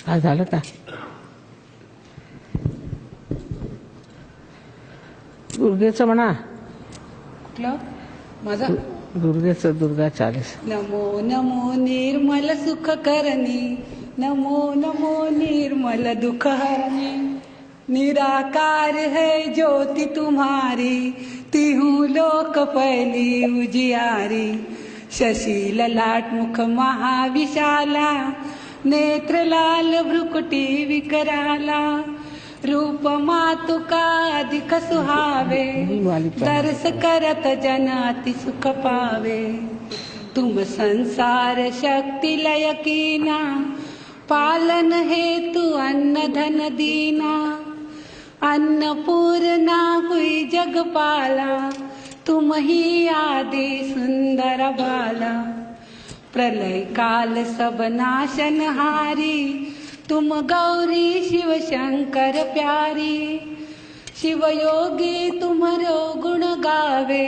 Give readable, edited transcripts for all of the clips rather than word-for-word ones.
हा झालं का? दुर्गेचं म्हणा. कुठलं माझा? दुर्गेचं दुर्गा 40. नमो नमो निर्मल सुख करणी, नमो नमो निर्मल दुख हरणी, निराकार है ज्योति तुम्हारी, तिहु लोक फैली उजियारी, शशि ललाट मुख महाविशाला, नेत्र लाल भ्रुकुटी विकराला, रूप मातु का अधिक सुहावे, दर्श करत जन अति सुख पावे, तुम संसार शक्ति लय कीना, पालन हेतु अन्न धन दीना, अन्नपूर्णा हुई जगपाला, तुम ही आदि सुंदर बाला, प्रलय काल सब नाशनहारी, तुम गौरी शिव शंकर प्यारी, शिव योगी तुम्हारो गुण गावे,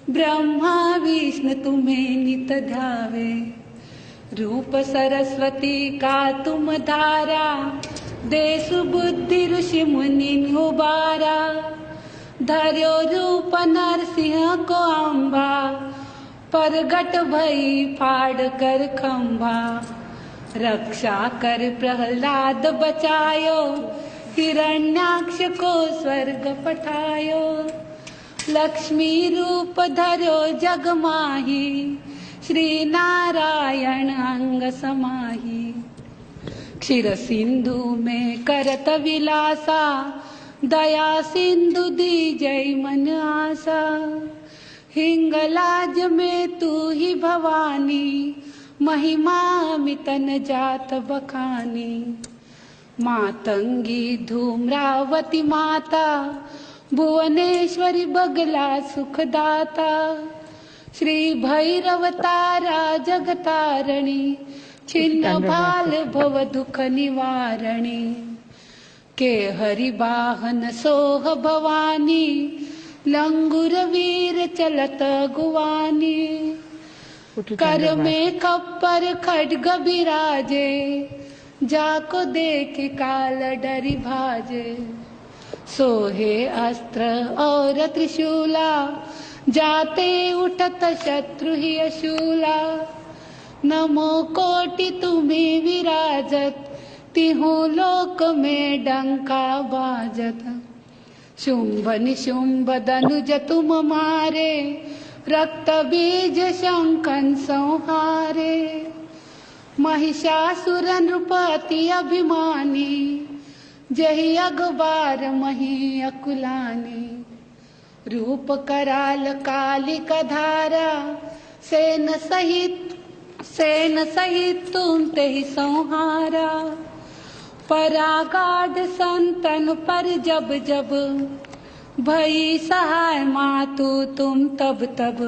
ब्रह्मा विष्णु तुम्हें नित ध्यावे, रूप सरस्वती का तुम धारा, देसु बुद्धि ऋषि मुनि उबारा, धर्यो रूप नरसिंह को अम्बा, परगट भई फाड़ कर खंभा, रक्षा कर प्रहलाद बचायो, हिरण्याक्ष को स्वर्ग पठायो, लक्ष्मी रूप धरो जग माही, श्री नारायण अंग समाही, क्षीर सिंधु में करत विलासा, दया सिंधु दी जय मन आसा, हिंगलाज में तू ही भवानी, महिमा मितन जात बखानी, मातंगी धूम्रावती माता, भुवनेश्वरी बगला सुखदाता, श्री भैरव तारा जगतारणी, छिन्न भाल भव दुख निवारणी, के हरि वाहन सोह भवानी, लंगुर वीर चलत गुवानी, कर में खप्पर खड्ग बिराजे, जाको देख काल डरि भाजे, सोहे अस्त्र और त्रिशूला, जाते उठत शत्रु ही अशूला, नमो कोटि तुम्हें विराजत, तिहु लोक में डंका बाजत, शुंभ निशुंभ धनुज तुम मारे, रक्त बीज शंकन संहारे, महिषासुर नृपति अभिमानी, जहि अगबार मही अकुलानी, रूप कराल कालिक धारा, सेन सहित तुम तेहि संहारा, परागाढ़ संतन पर जब जब, भई सहाय मातु तुम तब तब,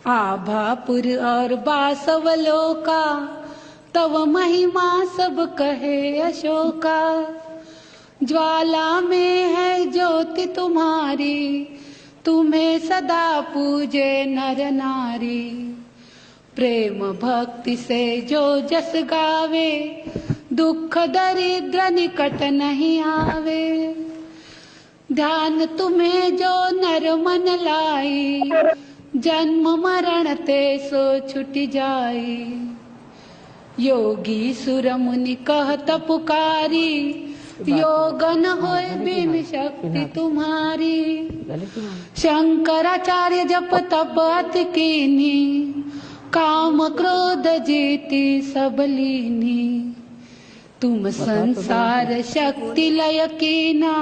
आभापुर और बासवलोका, तव महिमा सब कहे अशोका, ज्वाला में है ज्योति तुम्हारी, तुम्हें सदा पूजे नर नारी, प्रेम भक्ति से जो जस गावे, दुख दरिद्र निकट नहीं आवे, ध्यान तुम्हें जो नर मन लाई, जन्म मरण ते सो छुट जाई, योगी सुर मुनि कहत पुकारी, योगन होय बिन शक्ति तुम्हारी, शंकराचार्य जप तप अति कीनी, काम क्रोध जीती सब लीनी, तुम संसार शक्ति लय कीना,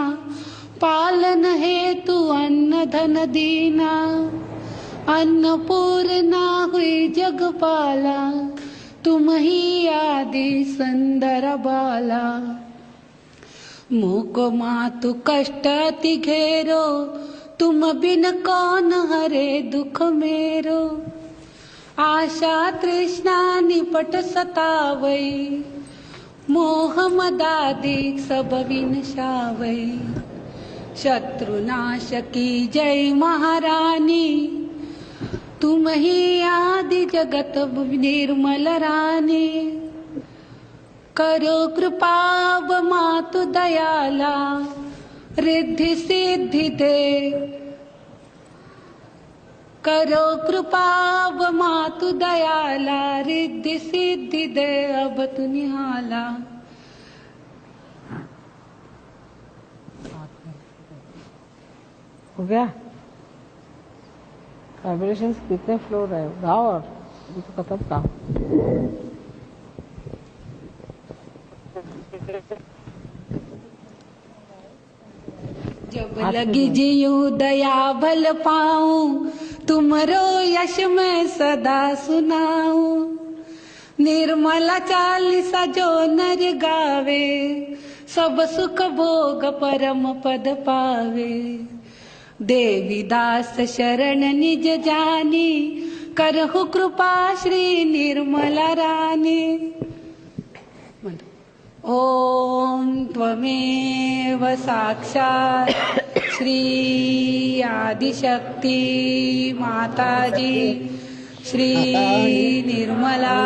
पालन हेतु अन्न धन दीना, अन्नपूर्णा हुई जगपाला, तुम ही आदि सुंदर बाला, मुको मातु कष्ट अति घेरो, तुम बिन कौन हरे दुख मेरो, आशा तृष्णा निपट सतावई, मोह मदादि सब विनशावई, शत्रुनाश की जय महारानी, तुम ही आदि जगत निर्मल रानी, करो कृपाव मातु दयाला रिद्धि सिद्धि दे। करो कृपाव मातु दयाला रिद्धि सिद्धि दे अब तु निहाला। हो गया? वाइब्रेशंस कितने फ्लो रहे, गाओ और ये तो खत्म गाओ। जब लगी जियूं दया भल पाऊं तुमरो यश मैं सदा सुनाऊं। निर्मला चालीसा जो नर गावे सब सुख भोग परम पद पावे। देवी दास शरण निज जानी करहु कृपा श्री निर्मला रानी। ओम त्वमेव साक्षात् श्री आदिशक्ति माताजी श्री निर्मला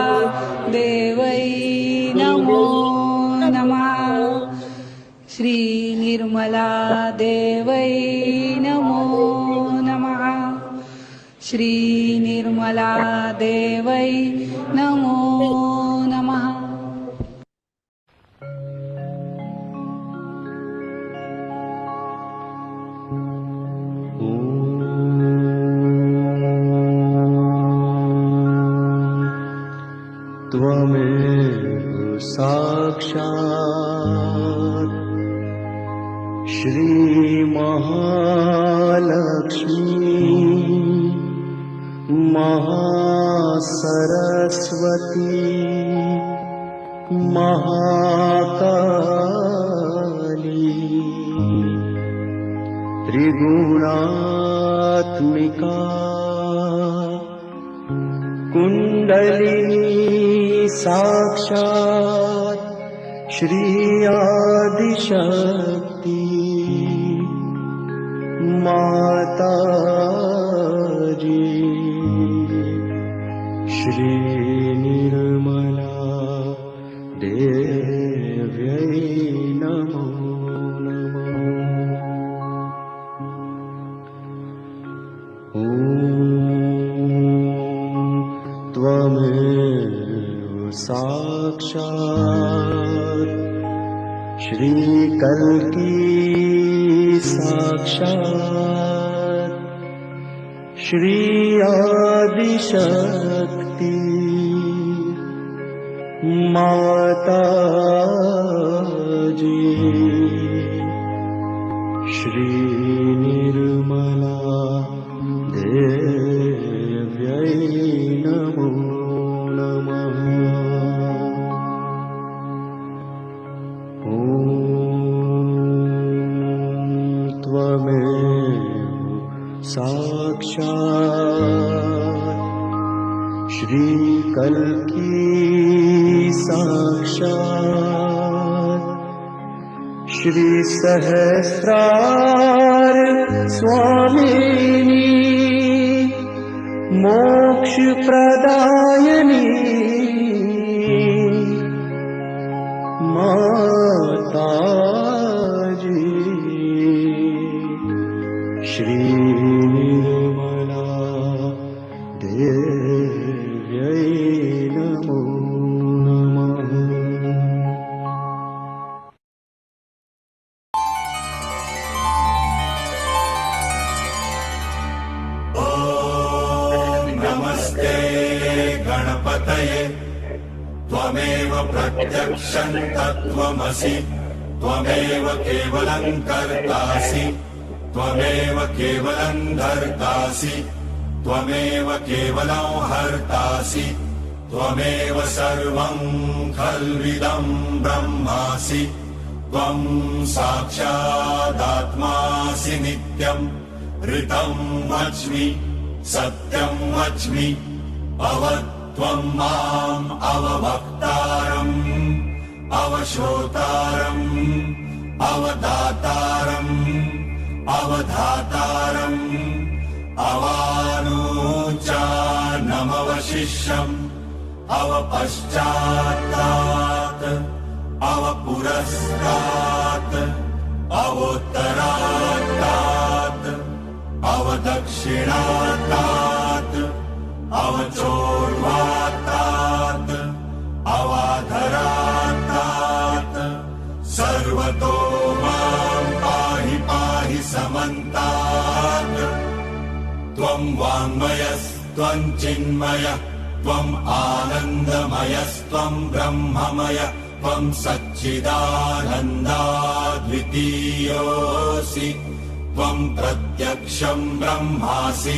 देवै नमो नमः। श्री निर्मला देवै नमो नमः। श्री निर्मला देवै नमो नमः। त्वमेव साक्षात् श्री महालक्ष्मी महासरस्वती महाकाली त्रिगुणात्मिका कुंडलिनी साक्षात् श्री आदिशक्ति माताजी श्री निर्मला देव्यै नमो नमः। त्वमेव साक्षात् श्री कल्की साक्षात् श्री आदिशक्ति माताजी श्री निर्मला देव्यै नमो नमः। त्वमेव साक्षात् श्री कल्की साक्षात् श्री सहस्रार स्वामिनी मोक्ष प्रदायिनी माताजी श्री निर्मला देव्यै नमो नमः। नमस्ते गणपतये त्वमेव प्रत्यक्षं तत्त्वमसि त्वमेव केवलं कर्तासि त्वमेव केवलं धर्तासि त्वमेव केवलं हर्तासि त्वमेव सर्वं खल्विदं ब्रह्मासि त्वं साक्षादात्मासि नित्यं ऋतं वच्मि सत्यं वच्मि अवत्वं माम् अवभक्तारम् अवश्रोतारम् अवदातारम् अवधातारम् अवानोचानमवशिष्यम् अवपश्चात्तात् अवपुरस्तात् अवोत्तरात्तात् अवदक्षिणात्तात् अवचोर्वात्तात् अवाधरात्तात् सर्वतो मां पाहि पाहि समन्तात् त्वं वाङ्मयस्त्वं चिन्मयः त्वम् आनन्दमयस्त्वं ब्रह्ममय त्वं सच्चिदानन्दाद्वितीयोऽसि त्वं प्रत्यक्षं ब्रह्मासि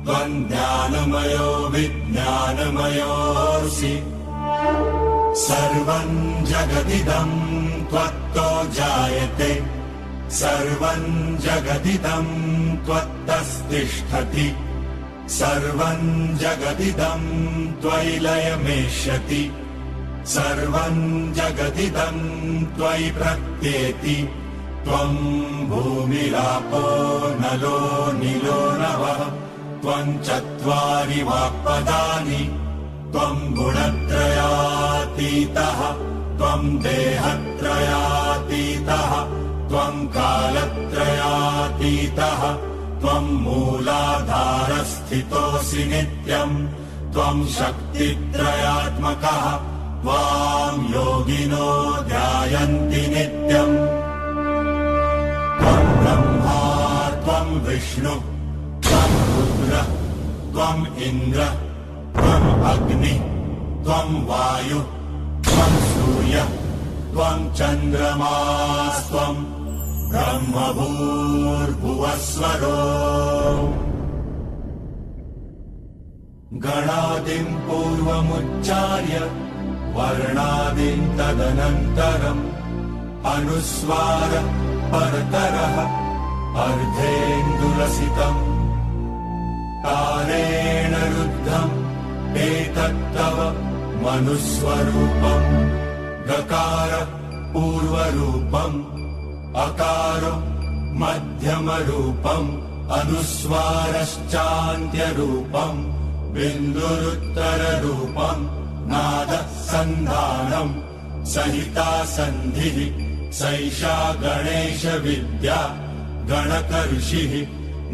त्वं ज्ञानमयो विज्ञानमयोऽसि सर्वं जगदिदं त्वत्तो जायते सर्वं जगदिदं त्वत्तस्तिष्ठति सर्वं जगदिदं त्वयि लयमेष्यति सर्वं जगदिदं त्वयि प्रत्येति त्वं भूमिरापो नलो निलो नभः त्वं चत्वारि वाक्पदानि त्वं गुणत्रयातीतः त्वं देहत्रयातीतः त्वं कालत्रयातीतः त्वं मूलाधारस्थितोऽसि नित्यम् त्वं शक्तित्रयात्मकः त्वां योगिनो ध्यायन्ति नित्यम् त्वं ब्रह्मा त्वं विष्णु त्वं रुद्र त्वं इन्द्र त्वं अग्नि त्वं वायु त्वं सूर्य त्वं चन्द्रमास्त्वं ब्रह्मभूर्भुवस्वरो गणादिं पूर्वमुच्चार्य वर्णादिं तदनन्तरम् अनुस्वार परतरः अर्धेन्दुलसितम् तारेण रुद्धम् एतत्तव मनुस्वरूपम् गकार पूर्वरूपम् अकारो मध्यमरूपम् अनुस्वारश्चान्त्यरूपम् बिन्दुरुत्तररूपम् नादः सन्धानम् सहिता सन्धिः सैषा गणेश विद्या गणकर्षिः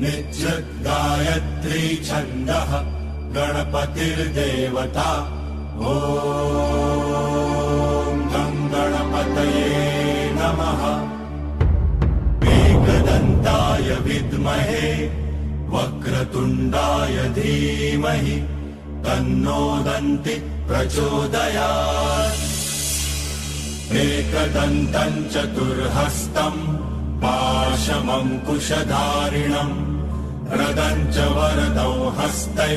निश्चित् गायत्री छन्दः गणपतिर्देवता ॐ गं गणपतये नमः एकदन्ताय विद्महे वक्रतुण्डाय धीमहि तन्नो दन्ति प्रचोदयात् एकदन्तं चतुर्हस्तम् पाशमङ्कुशधारिणम् रदं च वरदौ हस्तै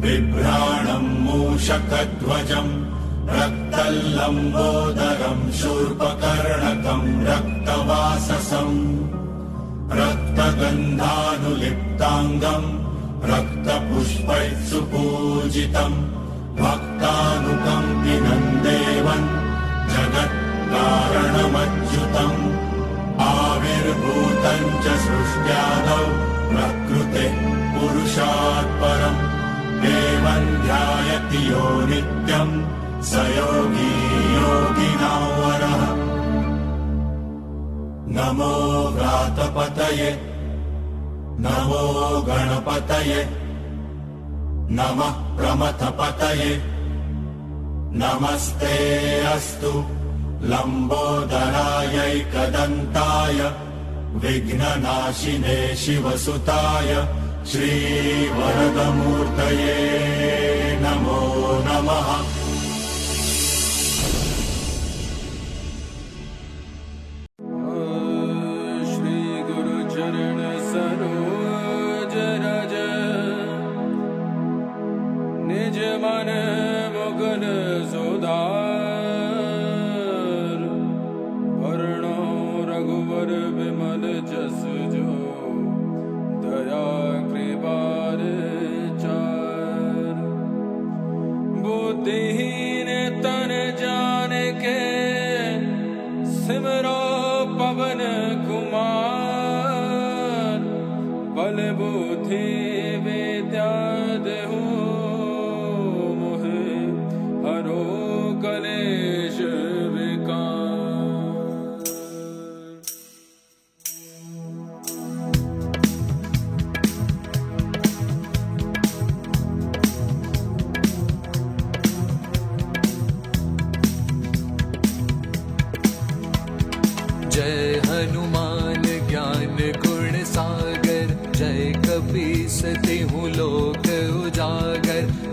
बिभ्राणम् मूषकध्वजम् रक्तल्लम्बोदरम् शूर्पकर्णकम् रक्तवाससम् रक्तगन्धानुलिप्ताङ्गम् रक्तपुष्पैः सुपूजितम् भक्तानुकम्पिनम् देवम् जगत्कारणमच्युतम् आविर्भूतम् च सृष्ट्यादौ प्रकृतेः पुरुषात् परम् देवम् ध्यायति यो नित्यम् स योगी योगिनां वरः नमो व्रातपतये नमो गणपतये नमः प्रमथपतये नमस्ते अस्तु लम्बोदरायैकदन्ताय विघ्ननाशिने शिवसुताय श्रीवरदमूर्तये नमो नमः मन मुगल सुधार वर्णो रघुवर विमल जस जो दया कृपार चार बुद्धिहीन तन जान के सिमरो पवन कुमार बल बुद्धि विद्या देहु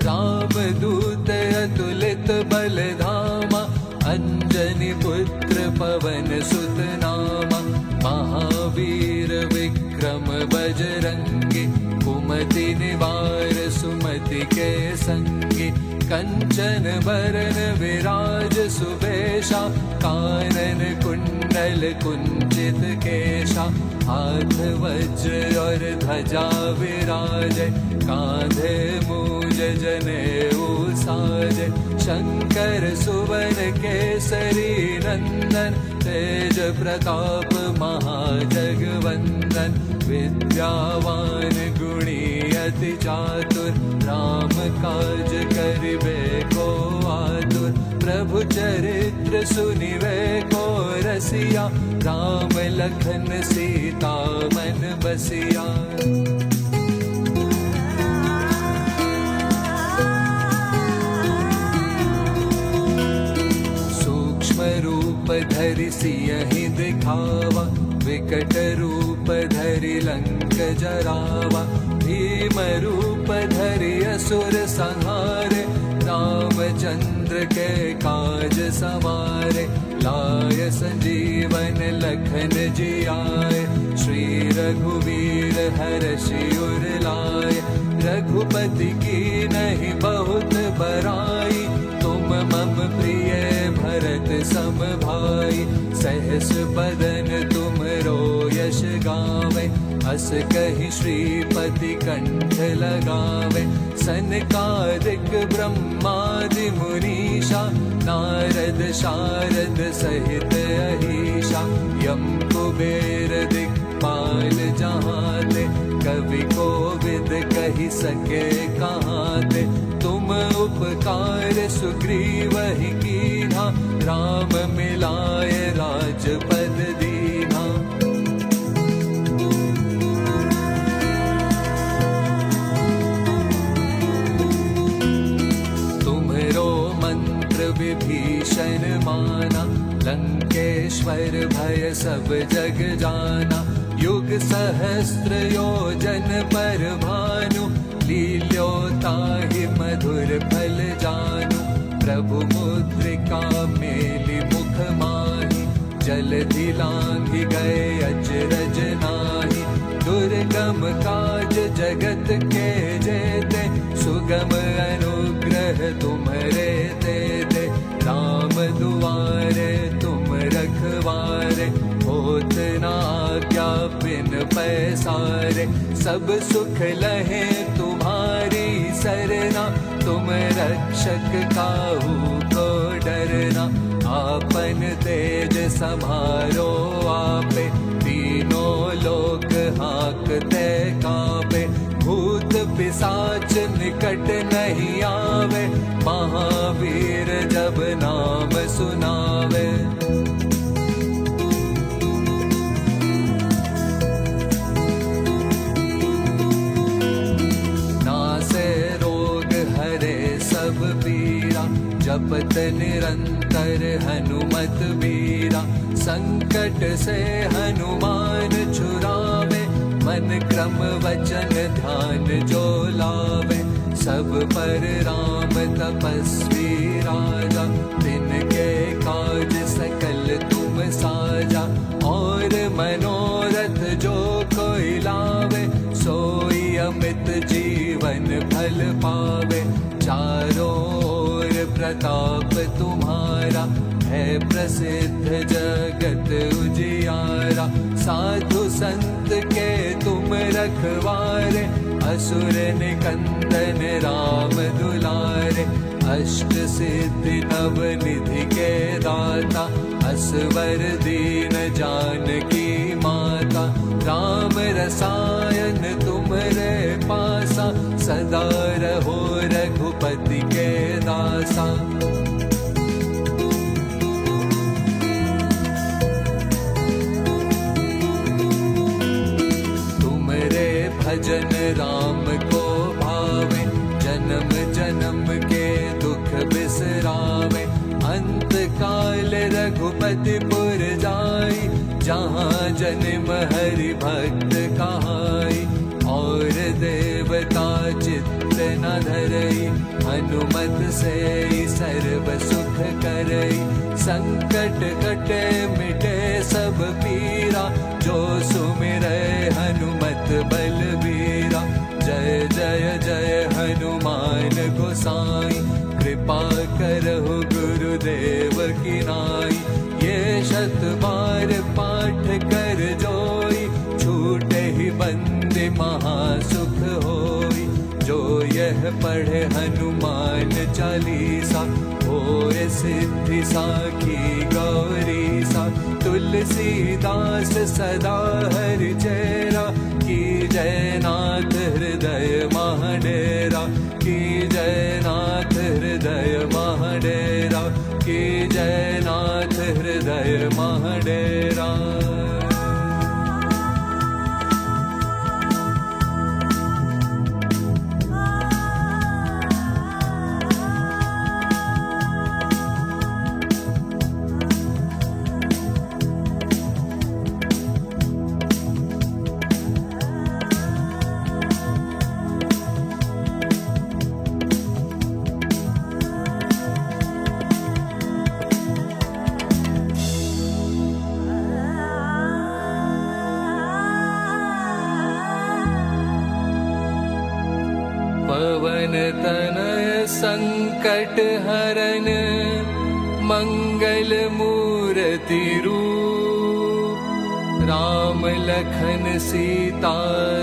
रामदूत अतुलित बल धामा, अंजनी पुत्र पवन सुत नामा। महावीर विक्रम बजरंगी, कुमति निवार सुमति के संगी। कंचन बरन विराज सुबेशा, कानन कुंडल कुंचित केशा। हाथ वज्र और ध्वजा विराजे, कांधे मूज जनेऊ साजे। शंकर सुवन केसरी नंदन, तेज प्रताप महाजगवंदन। विद्यावान गुणी अति चातुर, राम काज करिबे को आतुर। प्रभु चरित्र सुनिबे को रसिया, राम लखन सीता मन बसिया। सूक्ष्म रूप धरि सियहि दिखावा, विकट रूप धरि लंक जरावा। भीम रूप धरि असुर संहारे, रामचंद्र के काज सवारे। लाय संजीवन लखन जियाए, श्री रघुवीर हर्षि उर लाए। रघुपति की नहीं बहुत बड़ाई, तुम मम प्रिय भरत सम भाई। सहस बदन तुमरो यश गावे, अस कहि श्रीपति कंठ लगावे। सनकादिक ब्रह्मादि मुनीषा, नारद शारद सहित अहीशा। यम कुबेर दिक्पाल जहाते, कवि कोविद कहि सके कहाते। तुम उपकार सुग्रीवहि कीन्हा, राम मिलाए राजपद दीन्हा। तुम्हरो मंत्र विभीषण माना, लंकेश्वर भय सब जग जाना। युग सहस्त्र योजन पर भानु, लील्यो ताहि मधुर फल जानू। प्रभु मुद्रिका मेलि मुख माहि, जलधि लांघि गए अचरज नाही। दुर्गम काज जगत के जेते, सुगम अनुग्रह तुम्हरे तेते। राम दुआरे तुम रखवारे, होत न आज्ञा बिन पैसारे। सब सुख लहे तुम्हारी सरना, तुम रक्षक काहू को डरना। आपन तेज समारो आपे, तीनों लोक हाकते कांपे। भूत पिशाच निकट नहीं आवे, महावीर जब नाम सुनावे। नासे रोग हरे सब पीरा, जपत निरंतर हनुमत बीरा। संकट से हनुमान छुड़ावे, मन क्रम वचन ध्यान जो लावे। सब पर राम तपस्वी राजा, तिनके काज सकल तुम साजा। और मनोरथ जो कोई लावे, सोई अमित जीवन फल पावे। चारों ओर प्रताप तुम्हारा, है प्रसिद्ध जगत उजियारा। साधु संत के तुम रखवारे, असुर निकंदन राम दुलारे। अष्ट सिद्धि नव निधि के दाता, असवर दीन जानकी माता। राम रसायन तुम्हरे पासा, सदा रहो रघुपति के दासा। भजन राम को भावे, जन्म जन्म के दुख बिसरावे। अंत काल रघुपति पुर जाई, जहाँ जन्म हरि भक्त कहाई। और देवता चित्त न धरई, हनुमत से सर्व सुख करई, संकट कटे मिटे सब पीरा, जो सुमिरै हनुमत बलबीरा। जय जय जय हनुमान गोसाई, कृपा करहु गुरुदेव की नाई। ये शत बार पाठ कर जोई, छूटे ही बंदे महासुख होई। जो यह पढ़े हनुमान चालीसा, होए सिद्धि साखी गौरी सा। तुलसीदास सदा हरि चेरा, की जय नाथ हृदय महाडेरा, की जय नाथ हृदय महाडेरा, की जय नाथ हृदय महाडेरा। पवन तनय संकट हरन, मंगल मूर्ति रूप। राम लखन सीता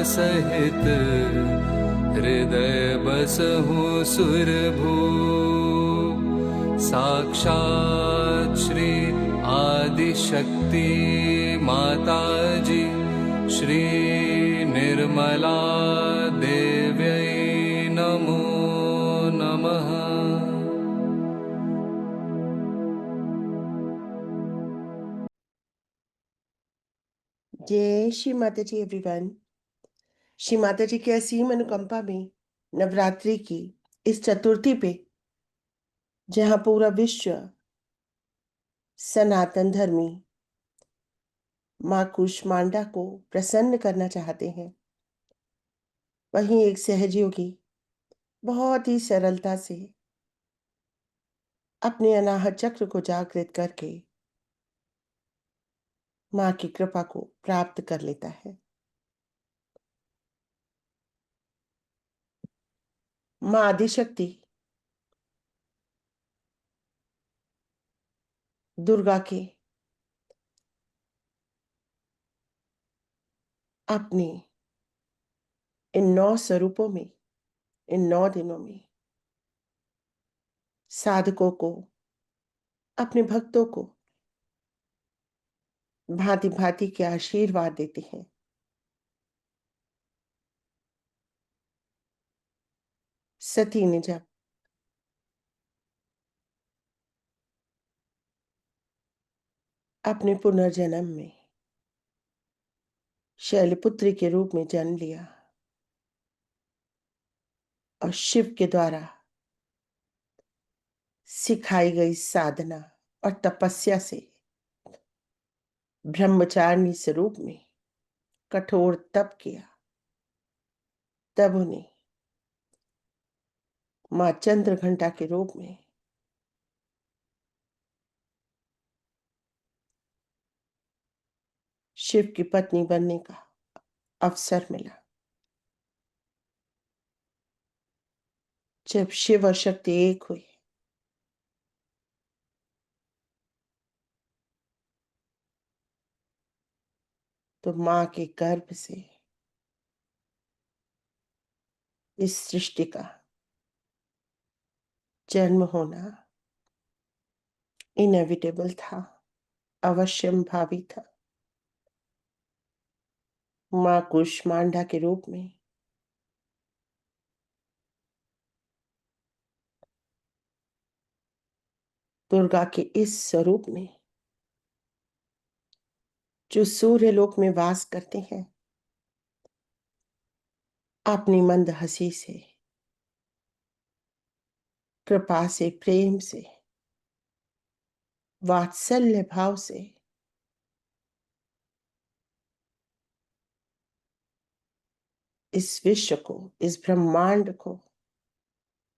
सहित, हृदय बसहु सुरभूप। साक्षात् श्री आदिशक्ति माता जी, श्री निर्मला देव्यै नमो नमः। जय श्री माता जी एवरीवन। श्री माता जी की असीम अनुकंपा में नवरात्रि की इस चतुर्थी पे, जहां पूरा विश्व सनातन धर्मी मां कूष्मांडा को प्रसन्न करना चाहते हैं, वहीं एक सहजयोगी बहुत ही सरलता से अपने अनाहत चक्र को जागृत करके मां की कृपा को प्राप्त कर लेता है। मां आदिशक्ति दुर्गा के अपने इन 9 स्वरूपों में, इन 9 दिनों में साधकों को, अपने भक्तों को भांति भांति के आशीर्वाद देते हैं। सती ने जब अपने पुनर्जन्म में शैलपुत्री के रूप में जन्म लिया और शिव के द्वारा सिखाई गई साधना और तपस्या से ब्रह्मचारिणी स्वरूप में कठोर तप किया, तब उन्हें मां चंद्रघंटा के रूप में शिव की पत्नी बनने का अवसर मिला। जब शिव और शक्ति एक हुई, तो मां के गर्भ से इस सृष्टि का जन्म होना इनएविटेबल था, अवश्यंभावी था। मां कूष्मांडा के रूप में दुर्गा के इस स्वरूप में जो सूर्य लोक में वास करते हैं, अपनी मंद हंसी से, कृपा से, प्रेम से, वात्सल्य भाव से इस विश्व को, इस ब्रह्मांड को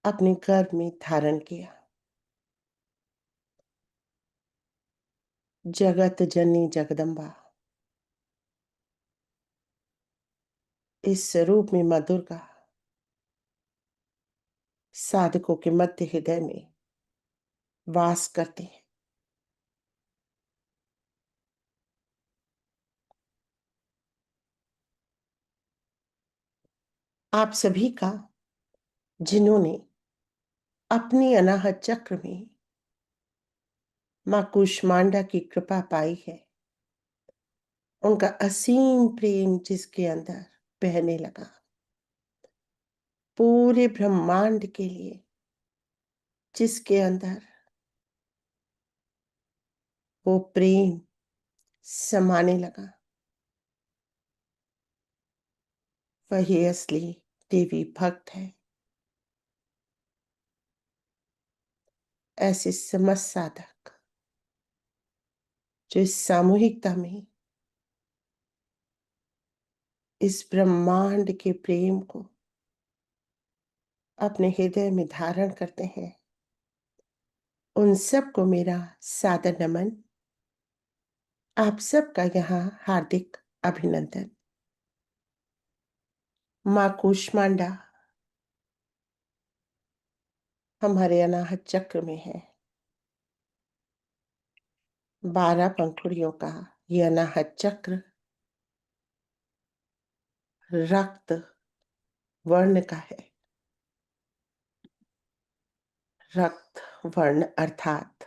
अपने गर्भ में धारण किया। जगत जननी जगदम्बा, इस स्वरूप में माँ दुर्गा साधकों के मध्य हृदय में वास करती हैं। आप सभी का, जिन्होंने अपनी अनाहत चक्र में माँ कूष्मांडा की कृपा पाई है, उनका असीम प्रेम जिसके अंदर बहने लगा, पूरे ब्रह्मांड के लिए जिसके अंदर वो प्रेम समाने लगा, वही असली देवी भक्त है। ऐसे समस्त साधक जो इस सामूहिकता में इस ब्रह्मांड के प्रेम को अपने हृदय में धारण करते हैं, उन सबको मेरा सादर नमन। आप सबका यहाँ हार्दिक अभिनंदन। माँ कूष्मांडा हमारे अनाहत चक्र में है। 12 पंखुड़ियों का ये अनाहत चक्र रक्त वर्ण का है। रक्त वर्ण अर्थात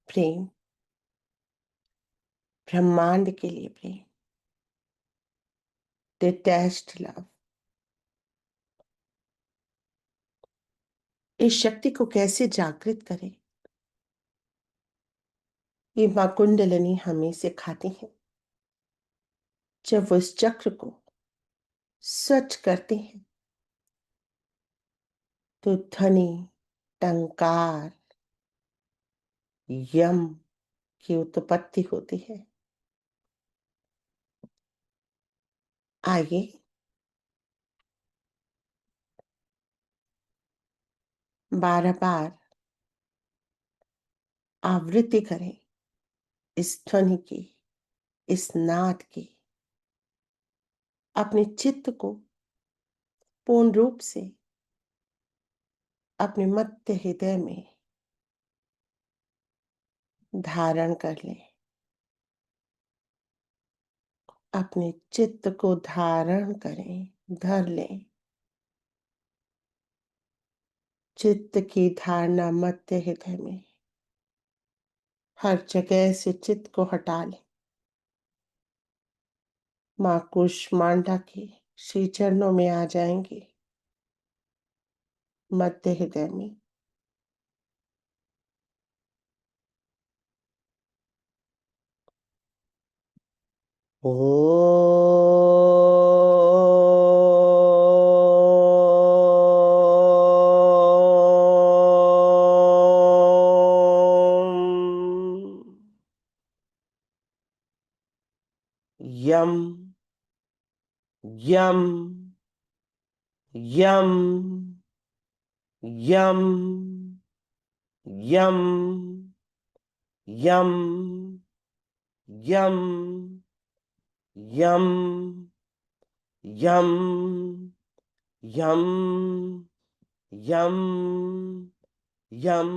प्रेम, ब्रह्मांड के लिए प्रेम, डिटैच्ड लव। इस शक्ति को कैसे जागृत करें, ये मां कुंडलिनी हमें सिखाती है। जब वो इस चक्र को स्वच्छ करते हैं तो ध्वनि, टंकार, यम की उत्पत्ति होती है। आइए 12 बार आवृत्ति करें इस ध्वनि की, इस नाद की। अपने चित्त को पूर्ण रूप से अपने मध्य हृदय में धारण कर लें। अपने चित्त को धारण करें, धर लें। चित्त की धारणा मध्य हृदय में, हर जगह से चित्त को हटा लें। मां कूष्मांडा के श्री चरणों में आ जाएंगे, मध्य हृदय में। यम यम यम यम यम यम यम यम यम यम यम यम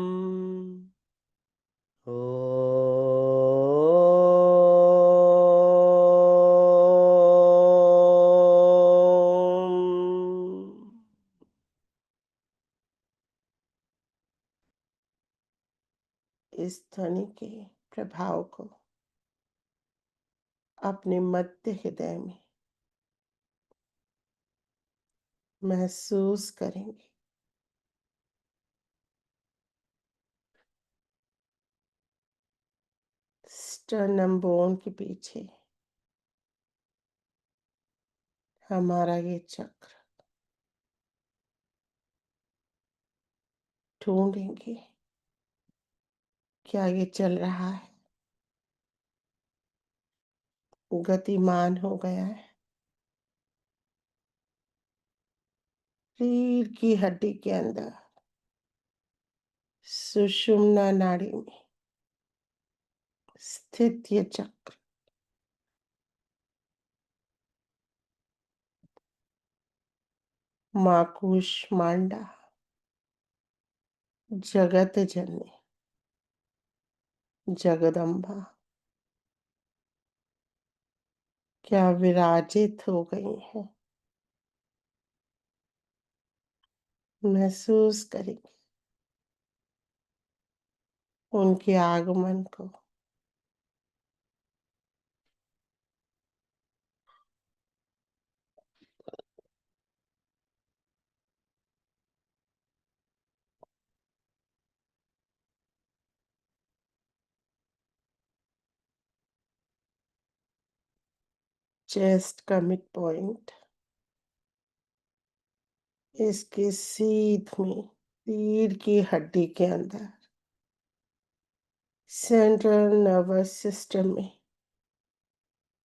इस ध्वनि के प्रभाव को अपने मध्य हृदय में महसूस करेंगे। स्टर्नम बोन के पीछे हमारा ये चक्र ढूंढेंगे, क्या ये चल रहा है, गतिमान हो गया है, रीढ़ की हड्डी के अंदर सुषुम्ना नाड़ी में स्थित ये चक्र माकुष्मांडा जगत जननी जगदम्बा क्या विराजित हो गई है। महसूस करेंगे उनके आगमन को। चेस्ट का मिड पॉइंट, इसके सीध में रीढ़ की हड्डी के अंदर सेंट्रल नर्वस सिस्टम में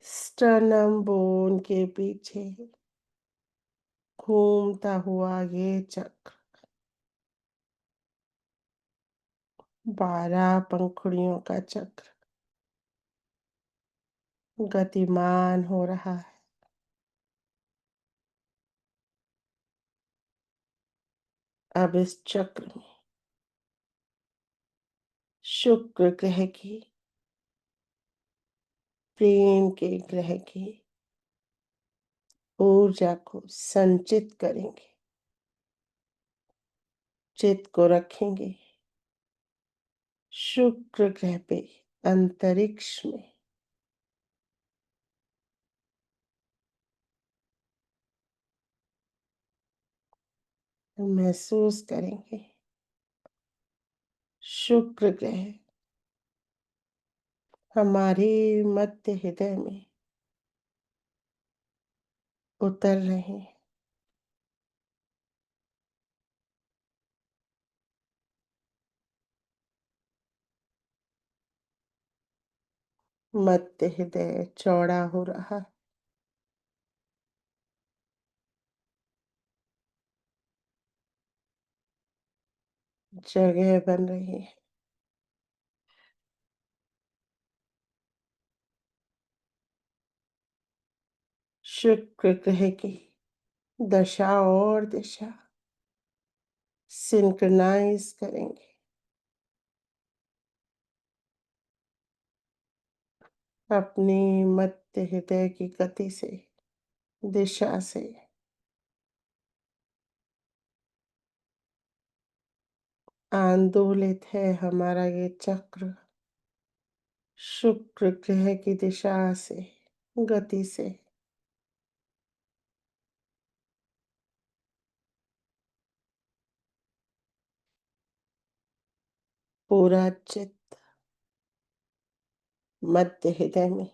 स्टर्नम बोन के पीछे घूमता हुआ ये चक्र 12 पंखुड़ियों का चक्र गतिमान हो रहा है। अब इस चक्र में शुक्र ग्रह की, प्रेम के ग्रह की ऊर्जा को संचित करेंगे, चित्त को रखेंगे शुक्र ग्रह पे अंतरिक्ष में। महसूस करेंगे शुक्र ग्रह हमारे मध्य हृदय में उतर रहे हैं। मध्य हृदय चौड़ा हो रहा है। जगह बन रही है। शुक्र ग्रह की दशा और दिशा सिंक्रोनाइज करेंगे। अपनी मध्य हृदय की गति से, दिशा से आंदोलित है हमारा ये चक्र शुक्र ग्रह की दिशा से, गति से। पूरा चित्त मध्य हृदय में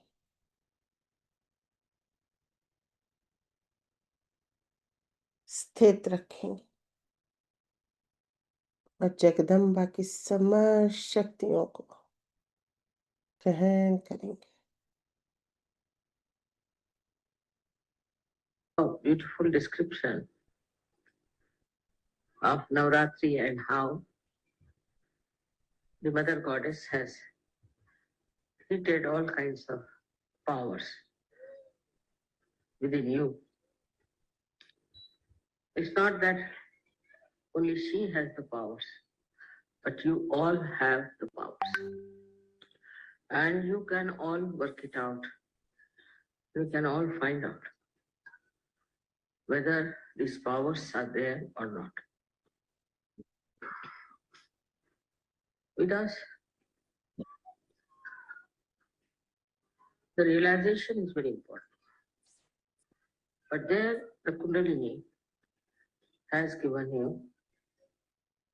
स्थित रखेंगे और जगदम्बा की समस्त शक्तियों को ग्रहण करेंगे। Beautiful description of Navratri and how the Mother Goddess has created all kinds of powers within you. It's not that only she has the powers, but you all have the powers. And you can all work it out. You can all find out whether these powers are there or not. With us, the realization is very important. But there, the Kundalini has given you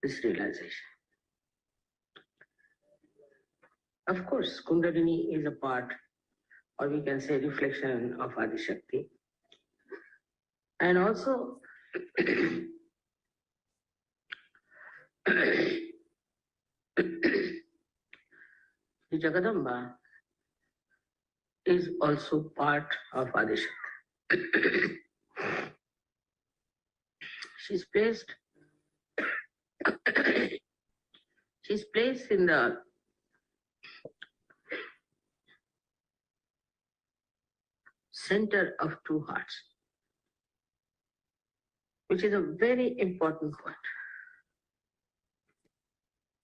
this realization. Of course, Kundalini is a part, or we can say reflection of Adi Shakti. And also, the Jagadamba is also part of Adi Shakti. she's placed she's placed in the center of two hearts, which is a very important point.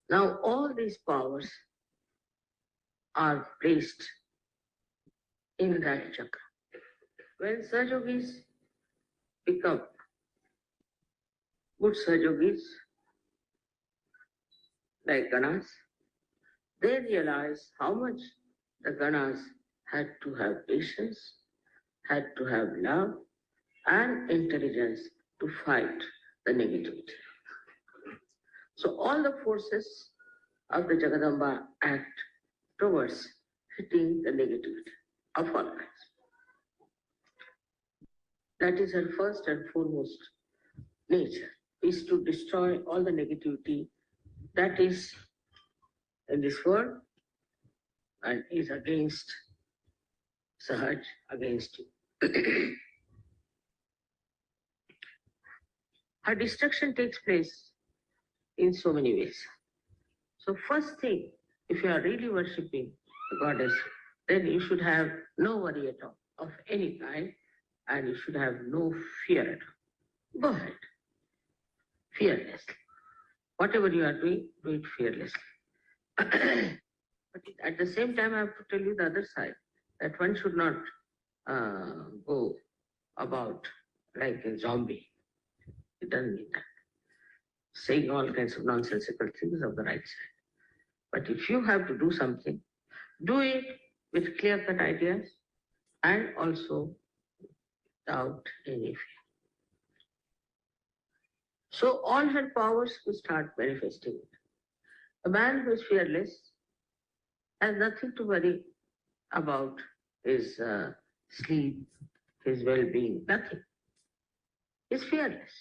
Now all these powers are placed in that chakra. When Sahajogis become good Sahajogis, like Ganas, they realize how much the Ganas had to have patience, had to have love and intelligence to fight the negativity. So all the forces of the Jagadamba act towards hitting the negativity of all kinds. That is her first and foremost nature, is to destroy all the negativity that is in this world and is against Sahaj, against you. Her destruction takes place in so many ways. So first thing, if you are really worshipping the goddess, then you should have no worry at all of any kind, and you should have no fear at all. Go ahead, fearlessly. Whatever you are doing, do it fearlessly. But at the same time, I have to tell you the other side, that one should not go about like a zombie. It doesn't mean that. Saying all kinds of nonsensical things of the right side. But if you have to do something, do it with clear-cut ideas and also without any fear. So all her powers will start manifesting it. A man who is fearless has nothing to worry about his sleep, his well-being, nothing. He's fearless.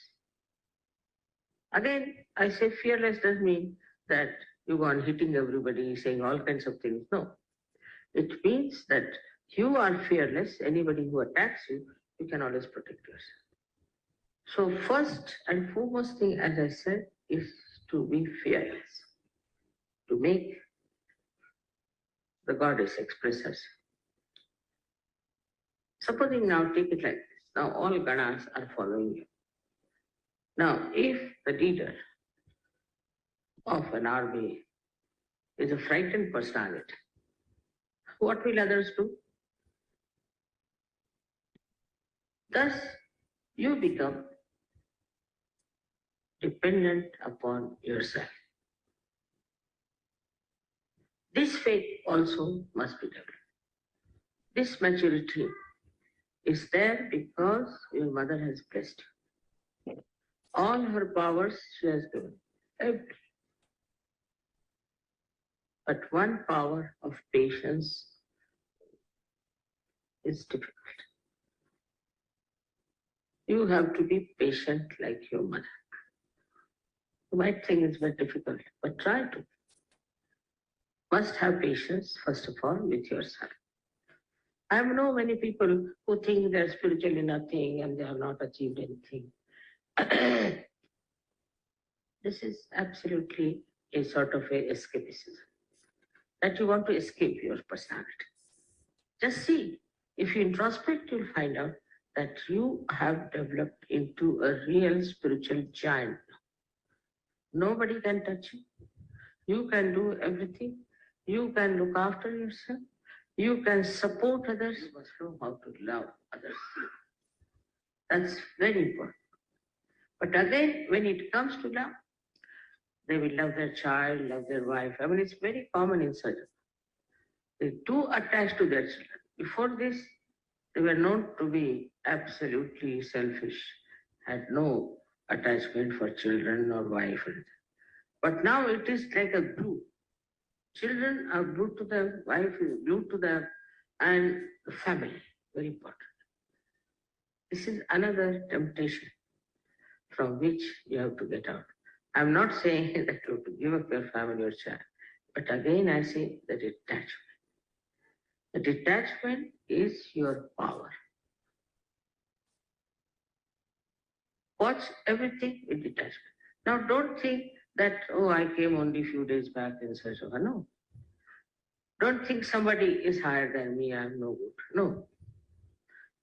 Again, I say fearless doesn't mean that you go on hitting everybody, saying all kinds of things. No. It means that you are fearless. Anybody who attacks you, you can always protect yourself. So first and foremost thing, as I said, is to be fearless, to make the goddess express herself. Supposing now, take it like this. Now all Ganas are following you. Now, if the leader of an army is a frightened personality, what will others do? Thus, you become dependent upon yourself. This faith also must be developed. This maturity is there because your mother has blessed you. All her powers she has given, every. But one power of patience is difficult. You have to be patient like your mother. You might think it's very difficult, but try to. Must have patience, first of all, with yourself. I know many people who think they're spiritually nothing and they have not achieved anything. This is absolutely a sort of a escapism, that you want to escape your personality. Just see, if you introspect, you'll find out that you have developed into a real spiritual giant. Nobody can touch you. You can do everything. You can look after yourself. You can support others. You must know how to love others. That's very important. But again, when it comes to love, they will love their child, love their wife. I mean, it's very common in surgery. They do attach to their children. Before this, they were known to be absolutely selfish, had no attachment for children or wife. But now it is like a glue. Children are glued to them, wife is glued to them, and the family, very important. This is another temptation from which you have to get out. I'm not saying that you have to give up your family or child, but again I say the detachment. The detachment is your power. Watch everything with detachment. Now don't think that, oh, I came only few days back in search of her. No. Don't think somebody is higher than me, I'm no good. No.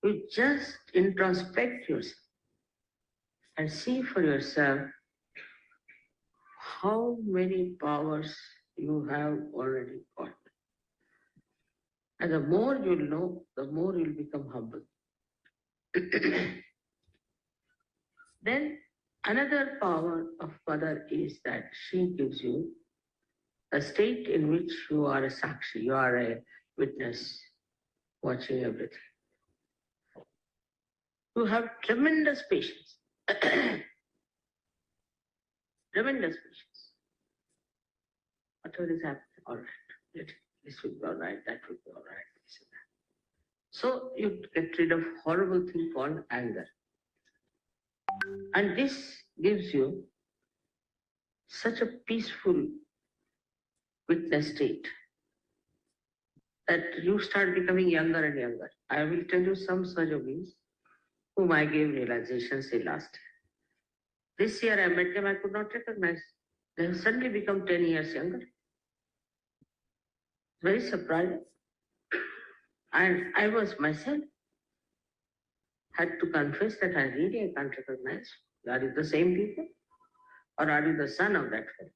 You just introspect yourself and see for yourself how many powers you have already got. And the more you'll know, the more you'll become humble. Then another power of Mother is that she gives you a state in which you are a sakshi, you are a witness, watching everything. You have tremendous patience. Tremendous patience. Whatever is happening, all right. This will be all right, that will be all right. This and that. So you get rid of horrible thing called anger. And this gives you such a peaceful witness state that you start becoming younger and younger. I will tell you some Sahajogis whom I gave realization say last year. This year I met them, I could not recognize. They have suddenly become 10 years younger. Very surprising. And I was myself, had to confess that I really can't recognize. Are you the same people? Or are you the son of that fellow?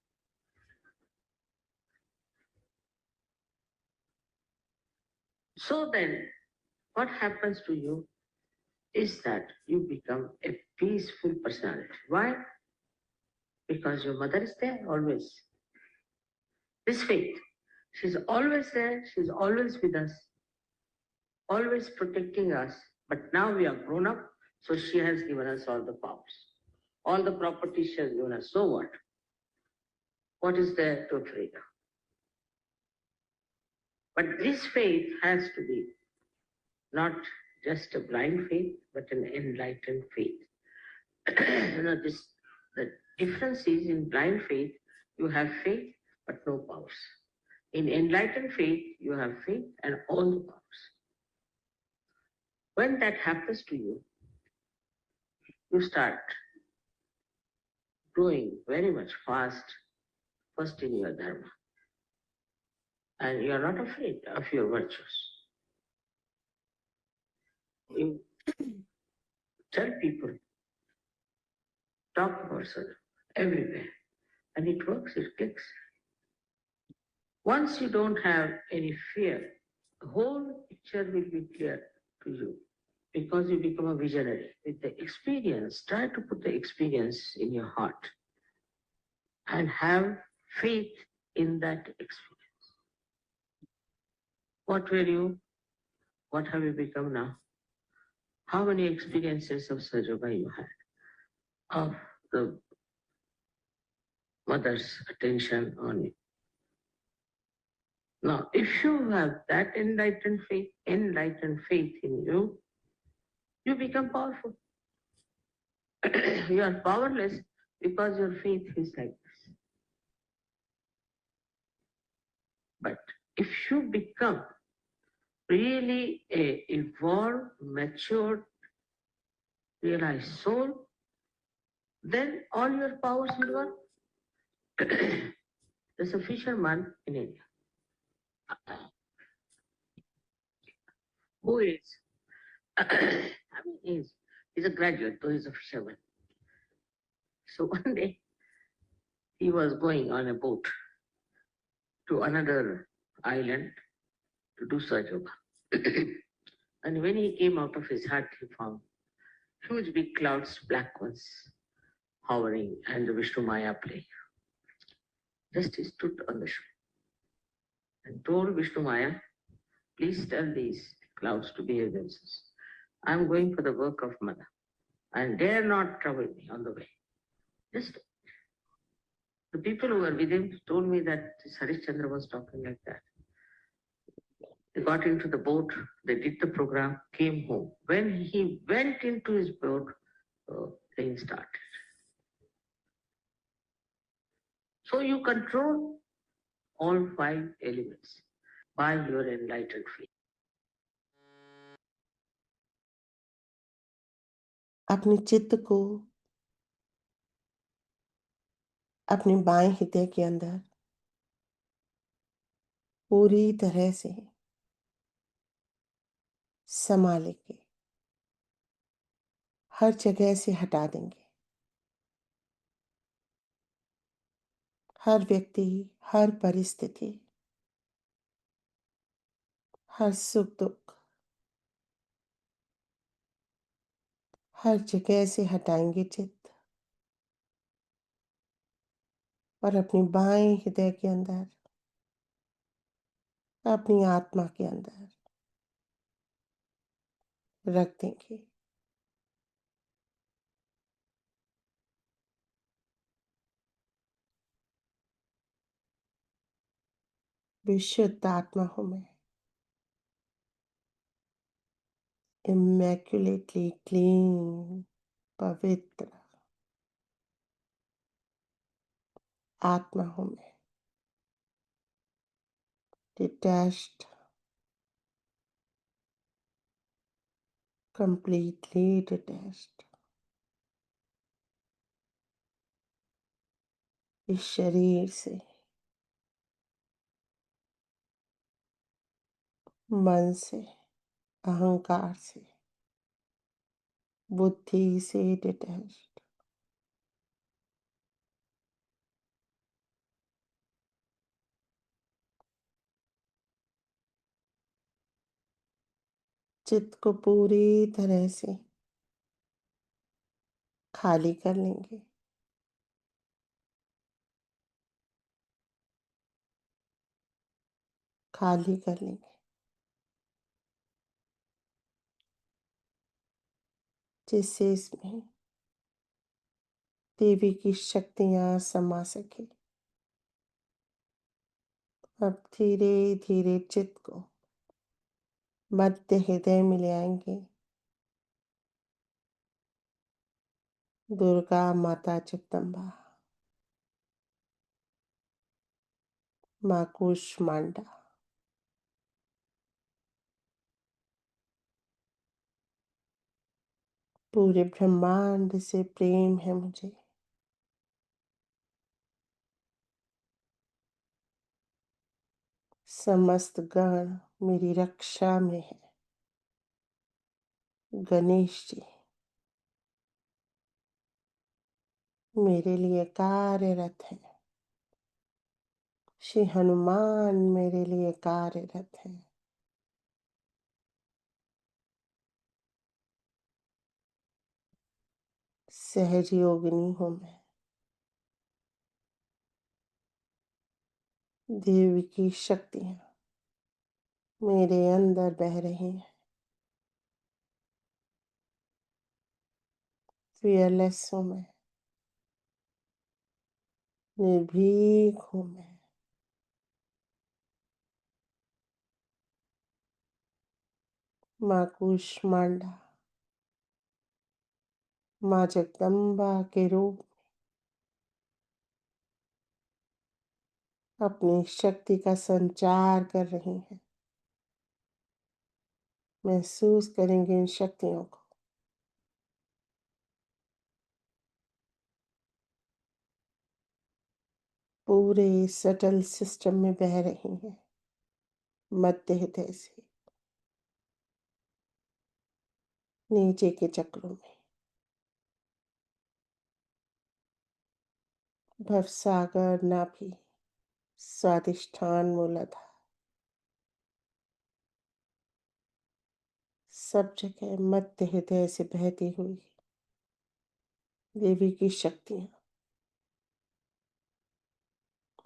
So then, what happens to you is that you become a peaceful personality. Why? Because your mother is there always. This faith, she's always there, she's always with us, always protecting us. But now we are grown up, so she has given us all the powers. All the properties she has given us. So what? What is there to afraid of? But this faith has to be not just a blind faith, but an enlightened faith. The difference is in blind faith, you have faith, but no powers. In enlightened faith, you have faith and all the powers. When that happens to you, you start growing very much fast, first in your dharma. And you are not afraid of your virtues. You tell people, talk about Sadhu everywhere, and it works, it clicks. Once you don't have any fear, the whole picture will be clear to you because you become a visionary. With the experience, try to put the experience in your heart and have faith in that experience. What were you? What have you become now? How many experiences of Sahaja Yoga you had? Of the mother's attention on you. Now, if you have that enlightened faith in you, you become powerful. You are powerless because your faith is like this. But if you become really a evolved, matured, realized soul, then all your powers will work. There's a fisherman in India who is, he's a graduate, though he's a fisherman. So one day he was going on a boat to another island to do Sahaja Yoga. And when he came out of his hut, he found huge big clouds, black ones, hovering, and the Vishnu Maya playing. Just he stood on the shore and told Vishnu Maya, please tell these clouds to behave themselves. I'm going for the work of Mother, and dare not trouble me on the way. Just the people who were with him told me that Harishchandra was talking like that. They got into the boat, they did the program, came home. When he went into his boat, things started. So you control all 5 elements by your enlightened faith. अपने चित्त को अपने बाएं हृदय के अंदर पूरी तरह से समा लेंगे, हर जगह से हटा देंगे। हर व्यक्ति, हर परिस्थिति, हर सुख दुख, हर जगह से हटाएंगे चित्त, और अपनी बाएं हृदय के अंदर, अपनी आत्मा के अंदर रख देंगे। विशुद्ध आत्मा हूं मैं, इमैक्युलेटली क्लीन, पवित्र आत्मा हूं मैं, डिटैच्ड, completely detached। इस शरीर से, मन से, अहंकार से, बुद्धि से डिटैच्ड। चित्त को पूरी तरह से खाली कर लेंगे। खाली कर लेंगे, जिससे इसमें देवी की शक्तियां समा सके। अब धीरे धीरे चित्त को मध्य हृदय में ले आएंगे। दुर्गा माता जगदम्बा, माँ कूष्मांडा, पूरे ब्रह्मांड से प्रेम है मुझे। समस्त गण मेरी रक्षा में है। गणेश जी मेरे लिए कार्यरत है। श्री हनुमान मेरे लिए कार्यरत है। सहयोगिनी हूं मैं। देवी की शक्तियां मेरे अंदर बह रही हैं। फियरलेस हूं मैं, निर्भीक हूं मैं। माँ कूष्मांडा, माँ जगदम्बा के रूप अपनी शक्ति का संचार कर रही हैं। महसूस करेंगे इन शक्तियों को। पूरे सटल सिस्टम में बह रही हैं। मध्य हृदय से नीचे के चक्रों में, भवसागर, नाभि, स्वादिष्ठान, मूलाधार, सब जगह मध्य हृदय से बहती हुई देवी की शक्तियां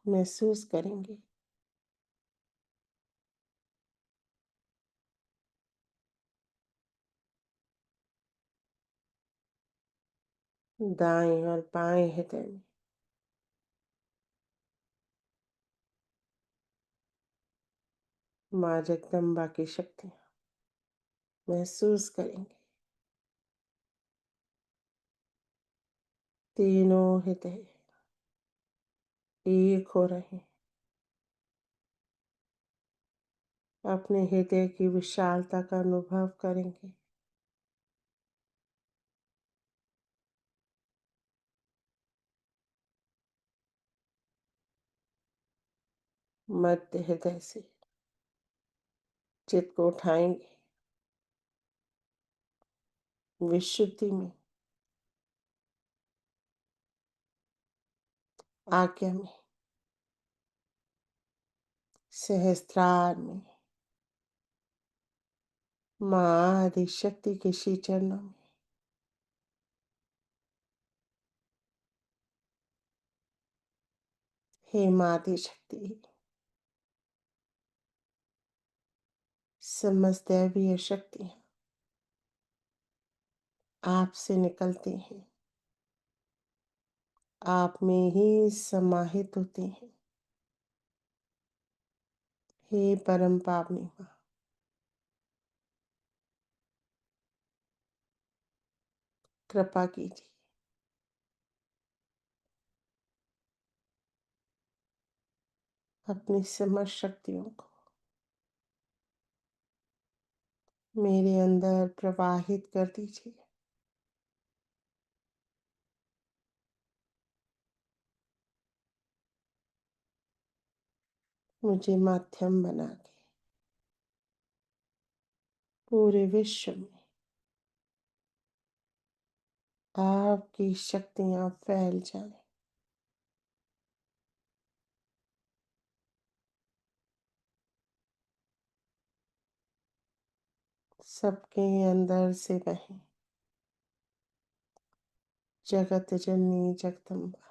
महसूस करेंगे। दाएं और बाएं हृदय में माँ जगदम्बा की शक्तियां महसूस करेंगे। तीनों हृदय एक हो रहे हैं। अपने हृदय की विशालता का अनुभव करेंगे। मध्य हृदय से चित्त को उठाएंगे विशुद्धि में, आज्ञा में, सहस्त्रार में, माँ आदि शक्ति के श्री चरणों में। हे माँ आदि शक्ति, समस्त दैवीय शक्तियाँ आपसे निकलती हैं, आप में ही समाहित होती हैं। हे परम पावनी माँ, कृपा कीजिए, अपनी समस्त शक्तियों को मेरे अंदर प्रवाहित कर दीजिए। मुझे माध्यम बना के पूरे विश्व में आपकी शक्तियाँ फैल जाएं। सबके अंदर से बहें। जगत जननी जगदम्बा,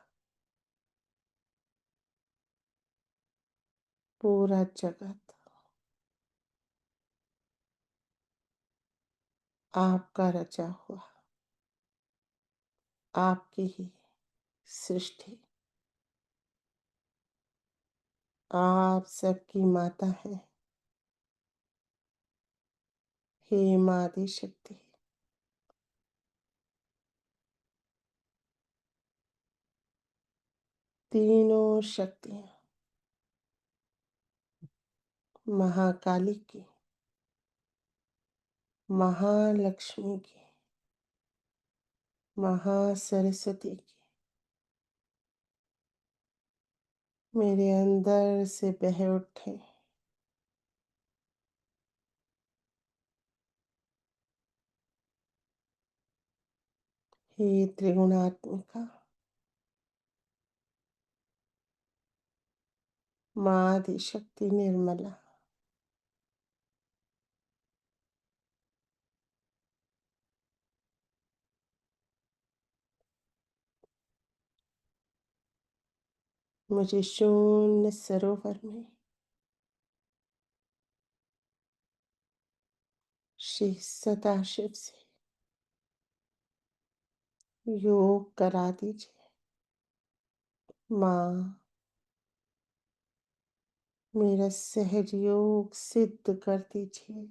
पूरा जगत आपका रचा हुआ, आपकी ही सृष्टि। आप सबकी माता हैं। हे माँ आदि शक्ति, तीनों शक्तियाँ महाकाली की, महालक्ष्मी की, महासरस्वती की मेरे अंदर से बह उठे। हे त्रिगुणात्मिका माँ आदि शक्ति निर्मला, मुझे शून्य सरोवर में श्री सदाशिव से योग करा दीजिए। माँ, मेरा सहज योग सिद्ध कर दीजिए।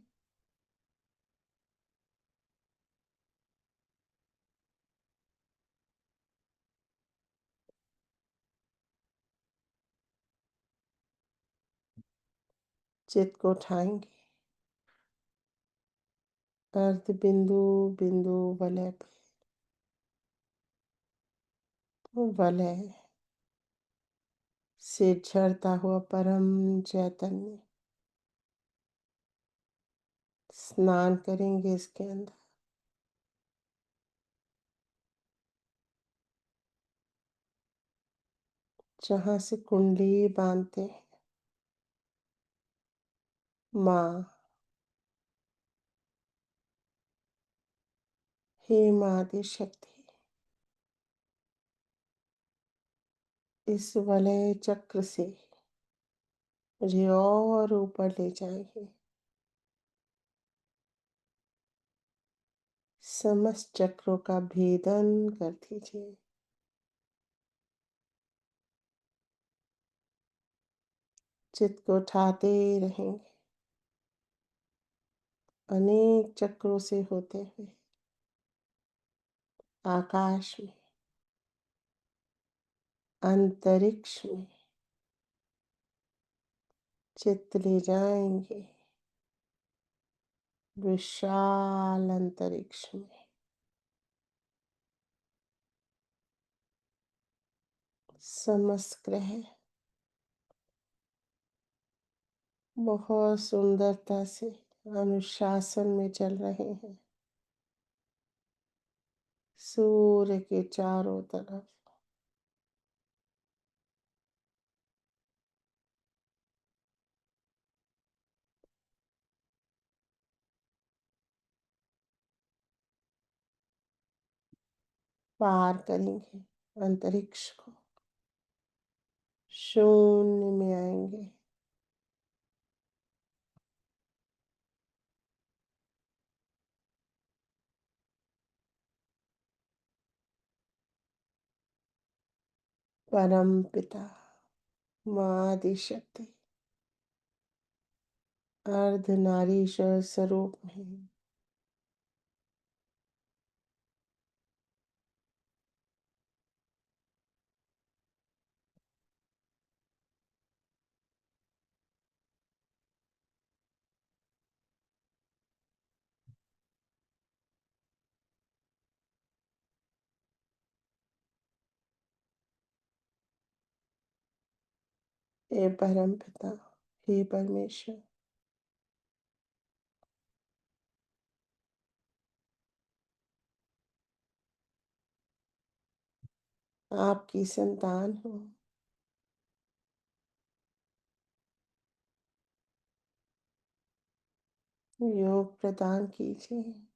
चित्त को उठाएंगे अर्ध बिंदु बिंदु वलय पे, वलय से झरता हुआ परम चैतन्य स्नान करेंगे इसके अंदर। जहाँ से कुंडली बांधते हैं, माँ, हे माँ आदि शक्ति, इस वलय चक्र से मुझे और ऊपर ले जाएंगे। समस्त चक्रों का भेदन कर दीजिए। चित्त को उठाते रहेंगे अनेक चक्रों से होते हुए आकाश में, अंतरिक्ष में चित्त ले जाएंगे, विशाल अंतरिक्ष में। समस्त ग्रह बहुत सुंदरता से अनुशासन में चल रहे हैं, सूर्य के चारों तरफ। पार करेंगे अंतरिक्ष को, शून्य में आएंगे। परम पिता माँ आदि शक्ति अर्धनारीश्वर स्वरूप में हे परम पिता, हे परमेश्वर, आपकी संतान हो। योग प्रदान कीजिए।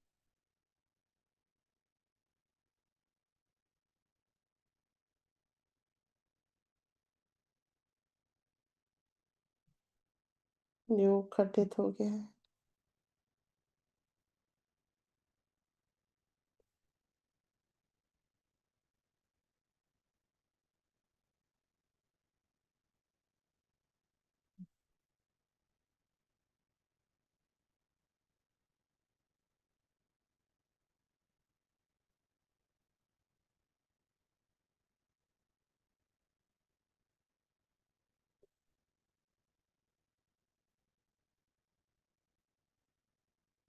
योग खंडित हो गया है।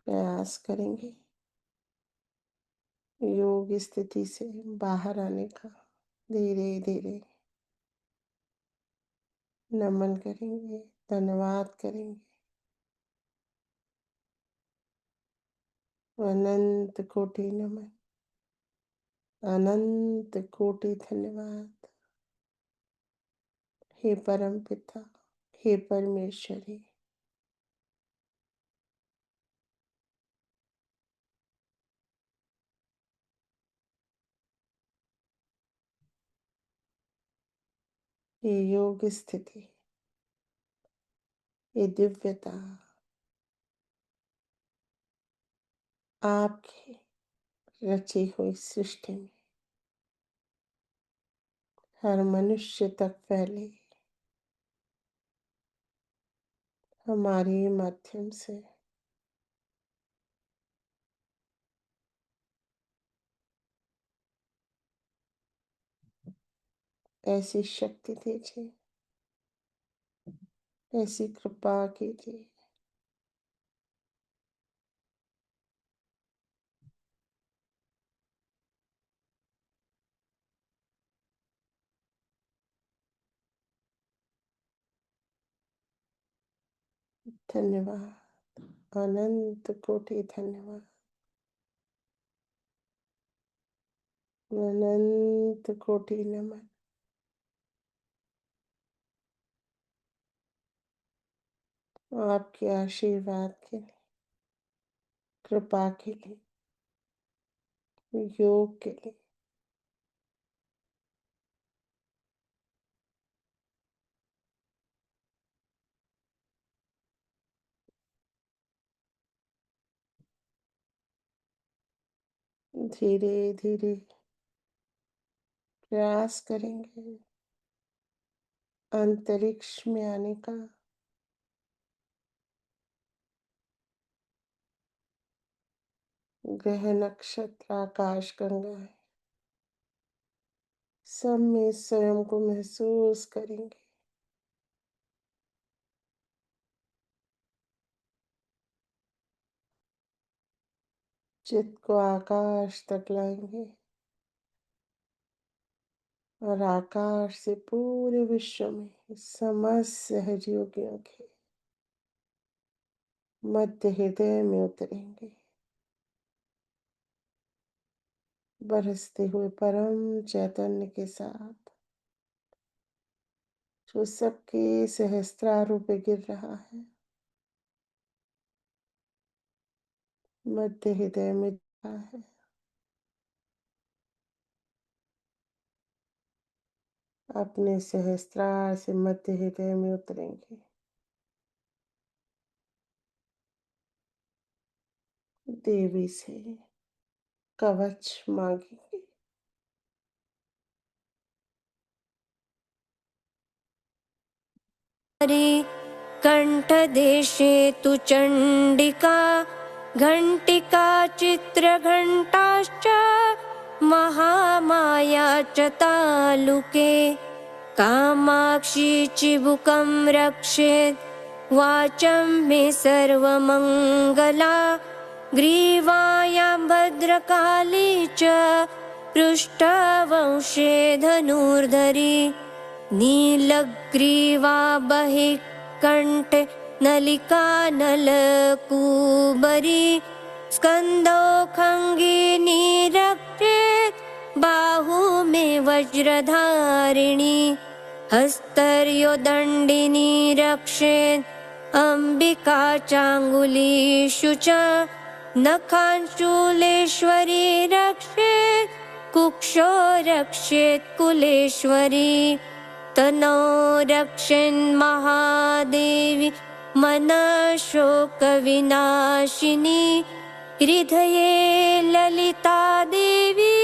प्रयास करेंगे योग स्थिति से बाहर आने का। धीरे धीरे नमन करेंगे, धन्यवाद करेंगे। अनंत कोटि नमन, अनंत कोटि धन्यवाद। हे परम पिता, हे परमेश्वरी, ये योग स्थिति, ये दिव्यता आपकी रची हुई सृष्टि में हर मनुष्य तक फैले, हमारे माध्यम से। ऐसी शक्ति दीजिए, ऐसी कृपा कीजिए। धन्यवाद, अनंत कोटि धन्यवाद, अनंत कोटि नमन। आपके आशीर्वाद के लिए, कृपा के लिए, योग के लिए। धीरे धीरे प्रयास करेंगे अंतरिक्ष में आने का। ग्रह नक्षत्र आकाश गंगा सब में स्वयं को महसूस करेंगे। चित्त को आकाश तक लाएंगे और आकाश से पूरे विश्व में समस्त सहयोगियों के मध्य हृदय में उतरेंगे। बरसते हुए परम चैतन्य के साथ जो सबके सहस्त्रारों पे गिर रहा है, मध्य हृदय में रहा है। अपने सहस्त्रार से मध्य हृदय में उतरेंगे। देवी से कवच मांगेंगे। कंठदेशे तु चण्डिका घण्टिका चित्रघण्टाश्च महामाया च तालुके कामाक्षी चिबुकं रक्षेत् वाचं मे सर्वमङ्गला ग्रीवायां भद्रकाली च पृष्ठवंशे धनुर्धरी नीलग्रीवा बहिः कण्ठे नलिका नलकूबरी स्कन्धोखङ्गिनी रक्षेत् बाहु मे वज्रधारिणी हस्तर्योदण्डिनी रक्षेत् अम्बिका चाङ्गुलीषु च नखांशूलेश्वरी रक्षेत् कुक्षो रक्षेत् कुलेश्वरी तनो रक्षेन्महादेवी मनःशोकविनाशिनी हृदये ललिता देवी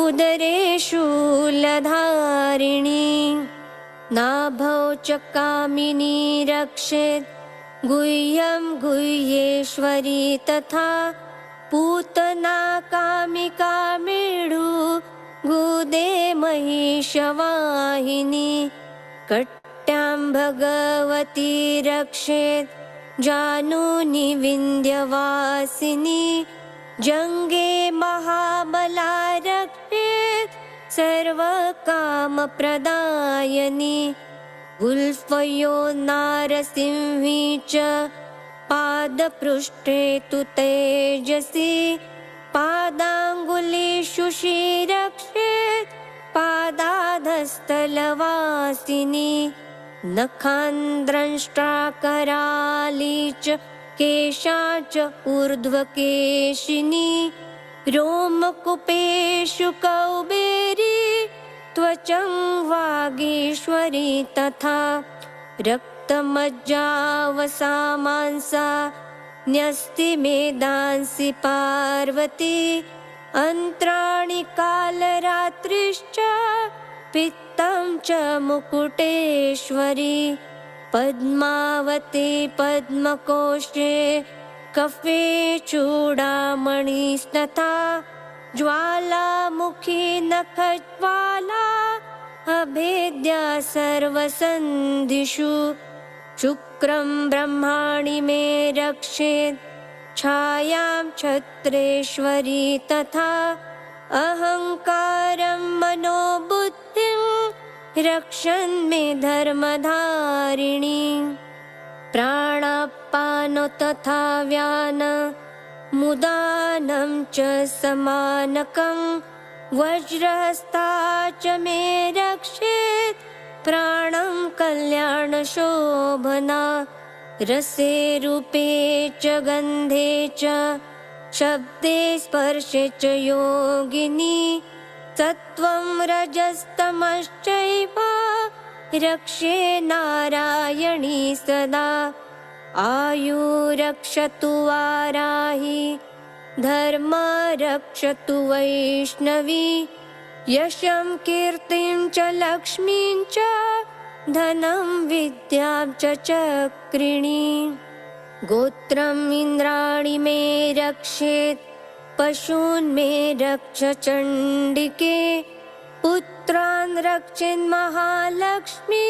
उदरे शूलधारिणी नाभौ च कामिनी रक्षेत् गुह्यं गुह्येश्वरी तथा पूतना कामिका मेढु गुदे महिषवाहिनी कट्यां भगवती रक्षेत् जानुनि विन्ध्यवासिनी जङ्गे महाबला रक्षेत् सर्वकामप्रदायिनी गुल्फयो नारसिंही च पादपृष्ठे तु तेजसी पादाङ्गुलीषु रक्षेत् पादाधस्थलवासिनी नखान्द्रंष्ट्राकराली च केशा च ऊर्ध्वकेशिनी रोमकूपेषु कौबेरी त्वचं वागीश्वरी तथा रक्तमज्जावसामांसा न्यस्तिमेदांसि पार्वती अन्त्राणि कालरात्रिश्च पित्तं च मुकुटेश्वरी पद्मावती पद्मकोशे कफे चूडामणिस्तथा ज्वालामुखी नखज्वाला अभेद्या सर्वसन्धिषु शुक्रं ब्रह्माणि मे रक्षेत् छायां छत्रेश्वरी तथा अहङ्कारं मनोबुद्धिं रक्षन् मे धर्मधारिणी प्राणापानो तथा व्यान मुदानं च समानकं वज्रहस्ता च मे रक्षेत् प्राणं कल्याणशोभना रसे रूपे च गन्धे च शब्दे स्पर्शे च योगिनी सत्त्वं रजस्तमश्चैव रक्षे नारायणी सदा आयु रक्षतु वाराही धर्म रक्षतु वैष्णवी यशं कीर्तिं च लक्ष्मीं च धनं विद्यां च चक्रिणी गोत्रम् इन्द्राणि मे रक्षेत् पशून् मे रक्ष चण्डिके पुत्रान् रक्षेन् महालक्ष्मी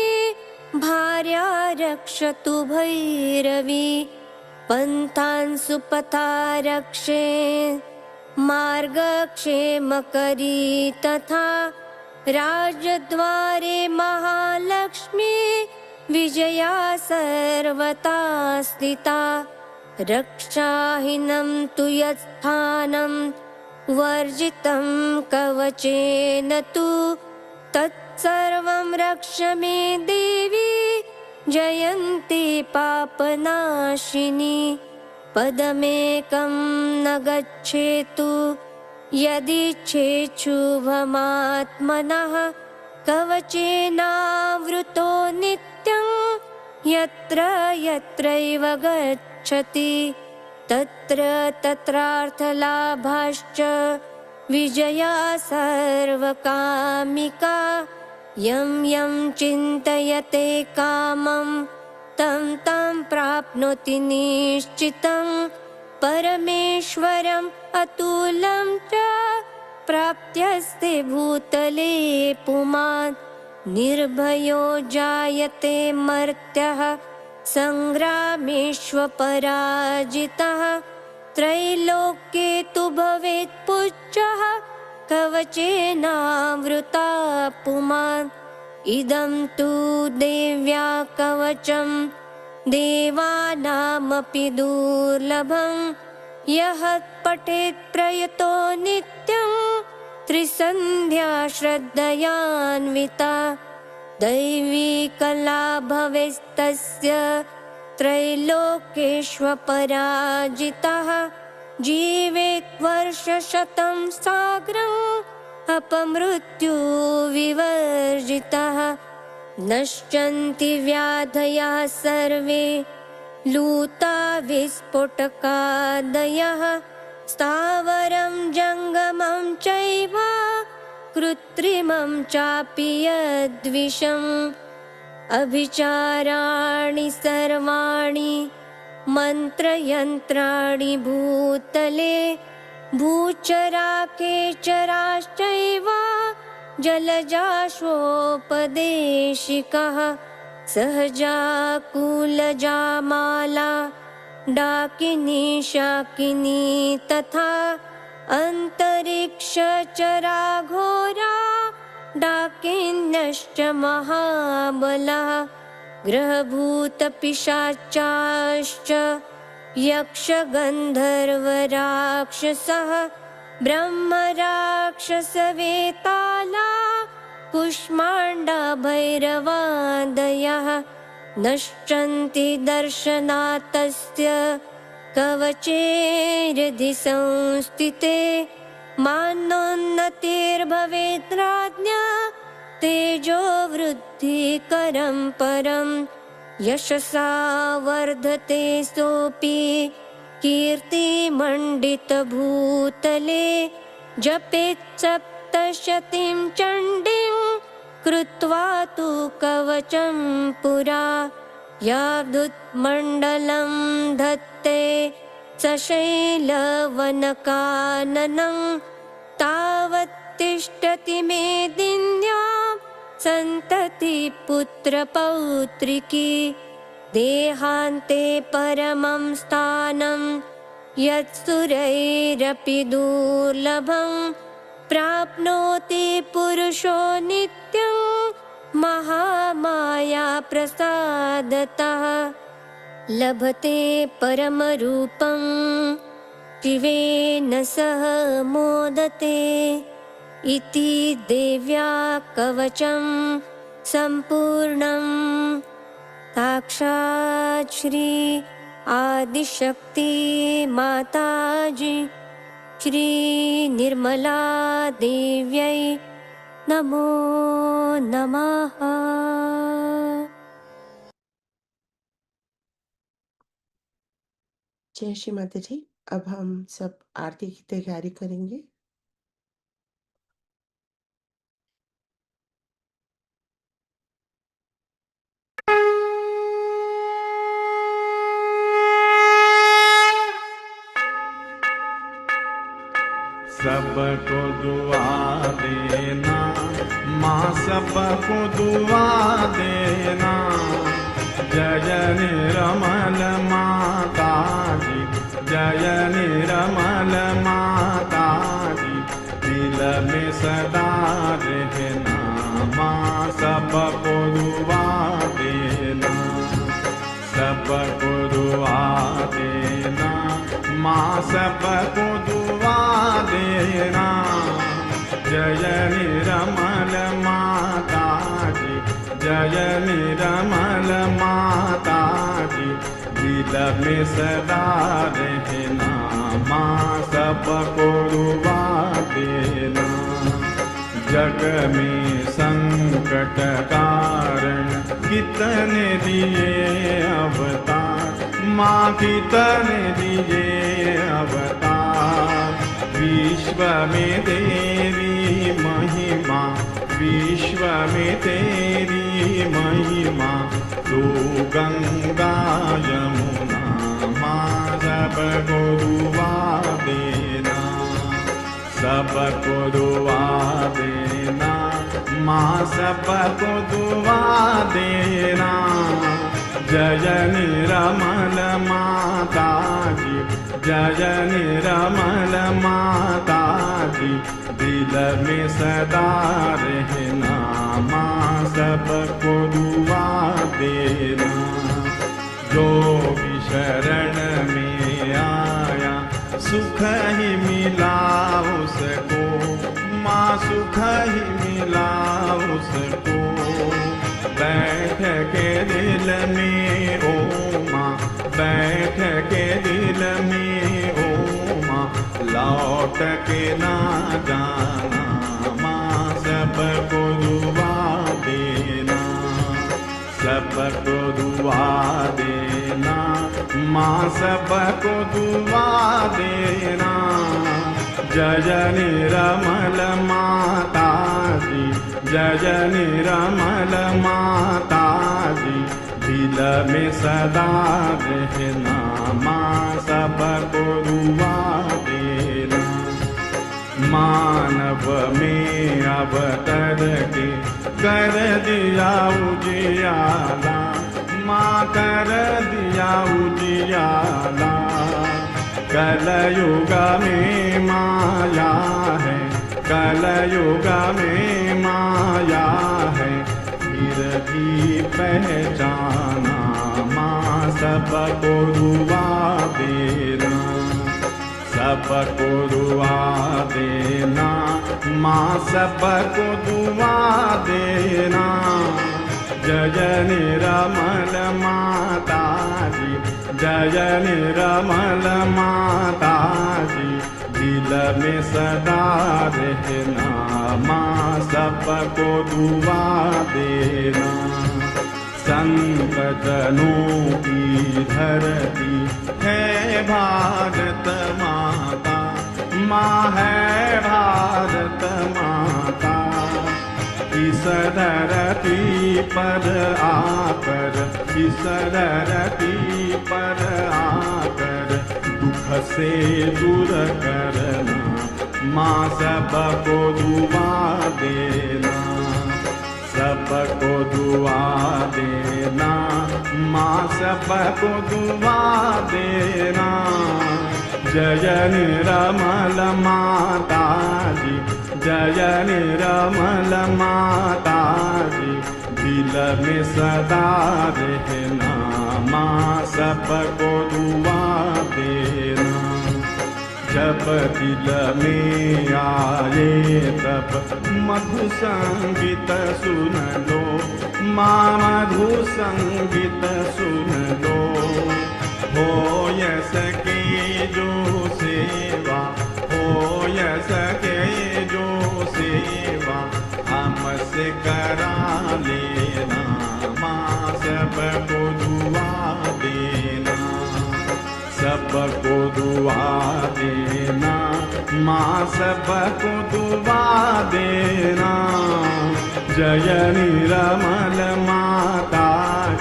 भार्या रक्षतु भैरवी पन्थान् सुपथा रक्षेत् मार्गक्षेमकरी तथा राजद्वारे महालक्ष्मी विजया सर्वथा स्थिता रक्षाहीनं तु यत्स्थानं वर्जितं कवचेन तु तत्सर्वं रक्ष मे देवी जयन्ती पापनाशिनी। पदमेकं न गच्छेतु यदिच्छेच्छुभमात्मनः कवचेनावृतो नित्यं यत्र यत्रैव गच्छति तत्र तत्रार्थलाभाश्च विजया सर्वकामिका। यं यं चिन्तयते कामं तं तं प्राप्नोति निश्चितं परमेश्वरम् अतुलं च प्राप्त्यस्ते भूतले पुमान्। निर्भयो जायते मर्त्यः संग्रामेष्वपराजितः त्रैलोक्ये तु भवेत् पूज्यः कवचेनावृता पुमान्। इदं तु देव्या कवचं देवानामपि दुर्लभं यः पठेत् प्रयतो नित्यं त्रिसन्ध्या श्रद्धयान्विता। दैवी कला भवेस्तस्य त्रैलोक्येष्वपराजितः जीवेत् वर्षशतं साग्रम् अपमृत्यु विवर्जितः। नश्यन्ति व्याधयः सर्वे लूता विस्फोटकादयः स्थावरं जङ्गमं चैव कृत्रिमं चापि यद्विषम्। अभिचाराणि सर्वाणि मन्त्रयन्त्राणि भूतले भूचराकेचराश्चैव जलजाश्वोपदेशिकः सहजा कुलजामाला डाकिनी शाकिनी तथा अन्तरिक्षचराघोरा डाकिन्यश्च महाबलः ग्रहभूतपिशाचाश्च यक्षगन्धर्वराक्षसः ब्रह्मराक्षसवेताला कुष्माण्डा भैरवादयः नश्यन्ति दर्शनात्तस्य कवचेर्यदि संस्थिते मानोन्नतिर्भवेत् राज्ञा तेजो वृद्धिकरं परं यशसा वर्धते सोऽपि कीर्तिमण्डितभूतले जपेत् सप्तशतीं चण्डीं कृत्वा तु कवचं पुरा यावदुत्मण्डलं धत्ते सशैलवनकाननं तावत् तिष्ठति मेदिन्यां सन्तति पुत्रपौत्रिकी देहान्ते परमं स्थानं यत्सुरैरपि दुर्लभं प्राप्नोति पुरुषो नित्यं महामाया प्रसादतः लभते परमरूपं शिवेन सह मोदते इति देव्या कवचं सम्पूर्णं साक्षात् श्री आदिशक्ति माताजी श्री निर्मला देव्यै नमो नमः। जय श्री माता जी। अब हम सब आरती की तैयारी करेंगे। सबको दुआ देना माँ, सबको दुआ देना। जय निर्मल माता जी, जय निर्मल माता जी, दिल में सदा रहना माँ, सबको दुआ देना, सबको दुआ देना। माँ सबको दुआ देना। जय निर्मल माता जी, जय निर्मल माता जी, दिल में सदा रहना। माँ सबको दुआ देना। जग में संकट कारण कितने दिए अवतार, माँ कितने दिए अवतार। विश्व में तेरी महिमा, विश्व में तेरी महिमा। तू गंगा यमुना, माँ सबको दुआ देना। सबको दुआ देना, माँ सबको दुआ देना। जय निर्मल माता जी, जय निर्मल माता जी, दिल में सदा रहना। माँ सबको दुआ देना। जो भी शरण में आया सुख ही मिला उसको, माँ सुख ही मिला उसको। बैठ के दिल में ओ माँ, बैठ के दिल में ओ माँ, लौट के ना जाना। माँ सबको दुआ देना, सबको दुआ देना। माँ सबको दुआ देना। जय निर्मल माता जी, जय निर्मल माता जी, दिल में सदा रहना। माँ सबको दुआ देना। मानव में अवतर के कर दिया उजियाला, माँ कर दिया उजियाला। कलयुग में माया है, कलयुग में माया है, फिर भी पहचाना। माँ सबको दुआ देना, सबको दुआ देना। माँ सबको दुआ देना। जय निर्मल माता जी, जय निर्मल माता जी, दिल में सदा रहना। माँ सबको दुआ देना। संत जनों की धरती है भारत माता, माँ है भारत माता। इस धरती पर आकर, इस धरती पर आकर दुख से दूर करना। माँ सबको दुआ देना, सबको दुआ देना। माँ सबको दुआ देना। जय निर्मल माता जी, जय निर्मल माता जी, दिल में सदा रहना। माँ सबको दुआ देना। जब दिल में आए तब मधु संगीत सुन लो, माँ मधु संगीत सुन लो। हो सके जो सेवा, हो सके जो सेवा, हमसे करा लेना। माँ सबको दुआ देना, सबको दुआ देना। माँ सबको दुआ देना। जय निर्मल माता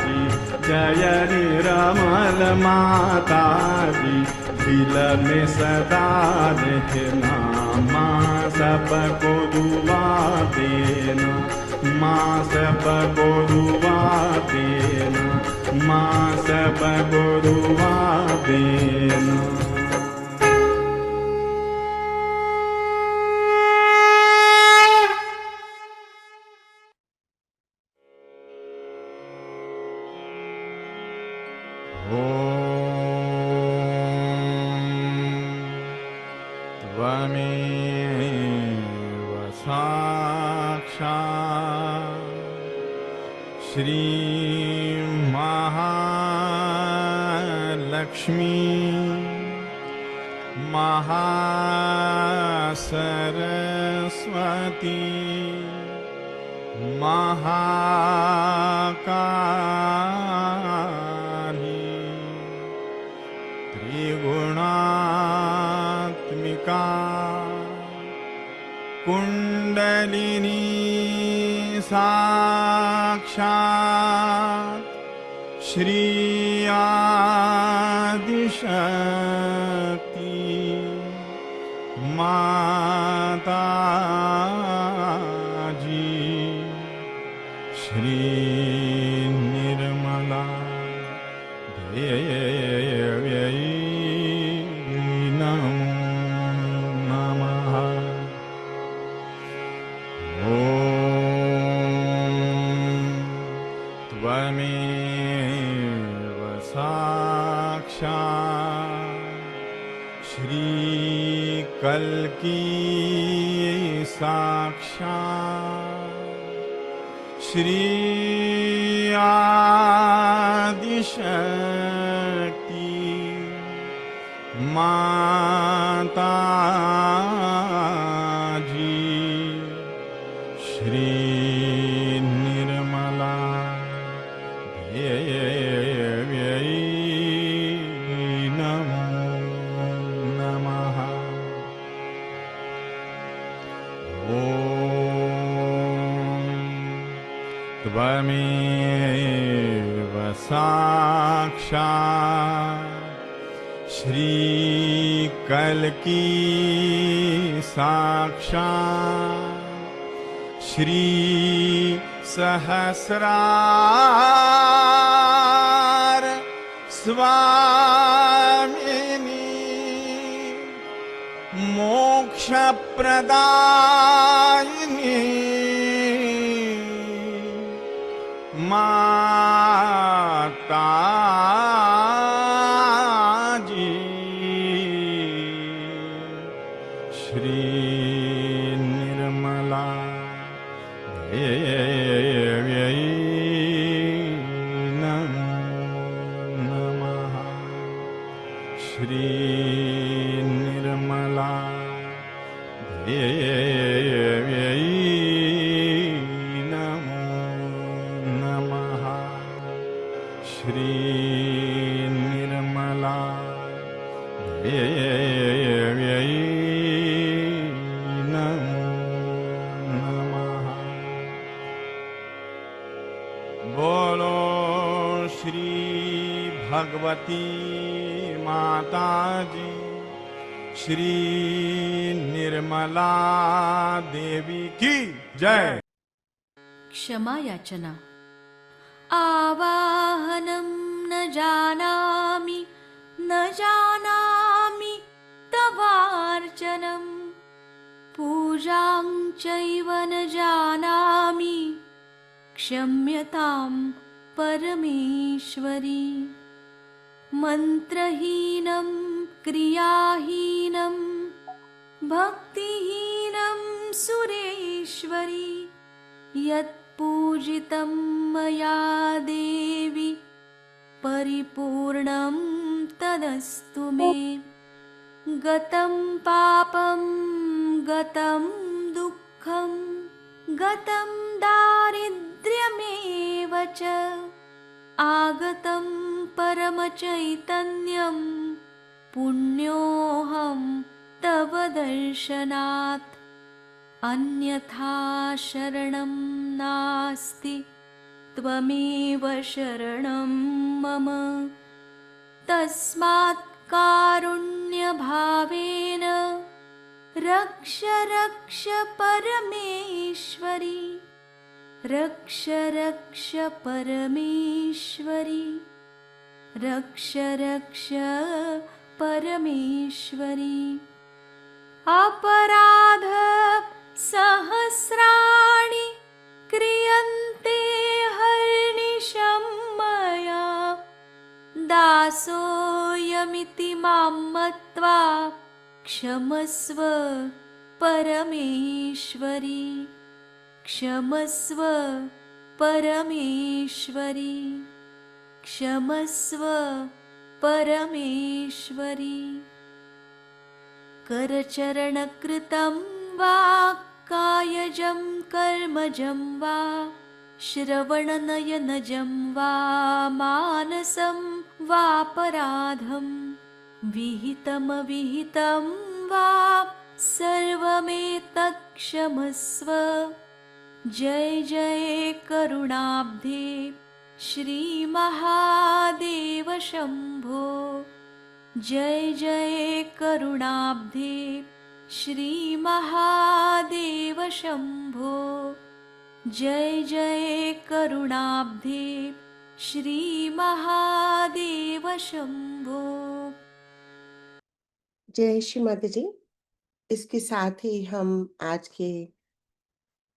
जी, जय निर्मल माता जी, दिल में सदा रहना। माँ सबको दुआ देना, माँ सबको दुआ देना। माँ सबको दुआ देना। श्री महालक्ष्मी महासरस्वती महाकाली त्रिगुणात्मिका कुंडलिनी साक्षात् श्री आदिशक्ति माता जी श्री निर्मला देव्यै नमो नमः। ॐ त्वमेव साक्षात् श्री कल्की साक्षात् श्री आदिशक्ति माता जी श्री निर्मला देव्यै नमो नमः। ॐ त्वमेव साक्षात् श्री कल्की साक्षात् श्री सहस्रार स्वामिनी मोक्षप्रदायिनी माता जी श्री निर्मला देव्यै नमो नमः। श्री निर्मला देव्यै नमो नमः। श्री निर्मला देव्यै नमो नमः। बोलो श्री भगवती माता जी श्री निर्मला देवी की जय। क्षमा याचना। आवाहनं न जानामि तवार्चनं पूजां चैव न जानामि क्षम्यतां परमेश्वरी। मन्त्रहीनं क्रियाहीनं भक्तिहीनं सुरेश्वरी यत्पूजितं मया देवी परिपूर्णं तदस्तु मे। गतं पापं गतं दुःखं गतं दारिद्र्यमेव च आगतं परमचैतन्यं पुण्योऽहं तव दर्शनात्। अन्यथा शरणं नास्ति त्वमेव शरणं मम। तस्मात् कारुण्यभावेन रक्ष रक्ष परमेश्वरी। रक्ष रक्ष परमेश्वरी। रक्ष रक्ष परमेश्वरी। अपराध सहस्राणि क्रियन्ते हर्निशं मया दासोऽयमिति मां मत्वा क्षमस्व परमेश्वरी। क्षमस्व परमेश्वरी क्षमस्व परमेश्वरी करचरणकृतं वा कायजं कर्मजं वा श्रवणनयनजं वा मानसं वापराधं विहितमविहितं वा सर्वमेतत् क्षमस्व जय जय करुणाब्धे श्री महादेव शंभो जय जय करुणाब्धे श्री महादेव शंभो जय जय करुणाब्धे श्री महादेव शंभो। जय श्री माता जी। इसके साथ ही हम आज के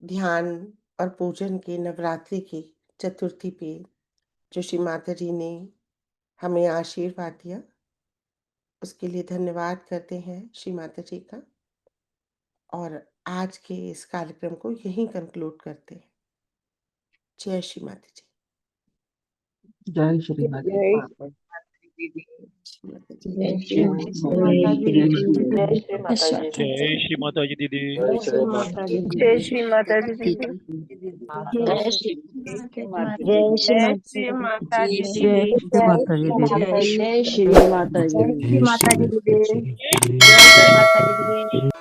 ध्यान और पूजन के नवरात्रि की चतुर्थी पे जो श्री माता जी ने हमें आशीर्वाद दिया उसके लिए धन्यवाद करते हैं श्री माता जी का, और आज के इस कार्यक्रम को यहीं कंक्लूड करते हैं। जय श्री माता जी। जय श्री माता जी। जय श्री माता जी। जय श्री माता जी। जय श्री माता जी दीदी। जय श्री माता जी। जय श्री माता जी दीदी। जय श्री माता जी। जय श्री माता जी दीदी। जय श्री माता जी दीदी। जय श्री माता जी दीदी। जय श्री माता जी दीदी। जय श्री माता जी दीदी।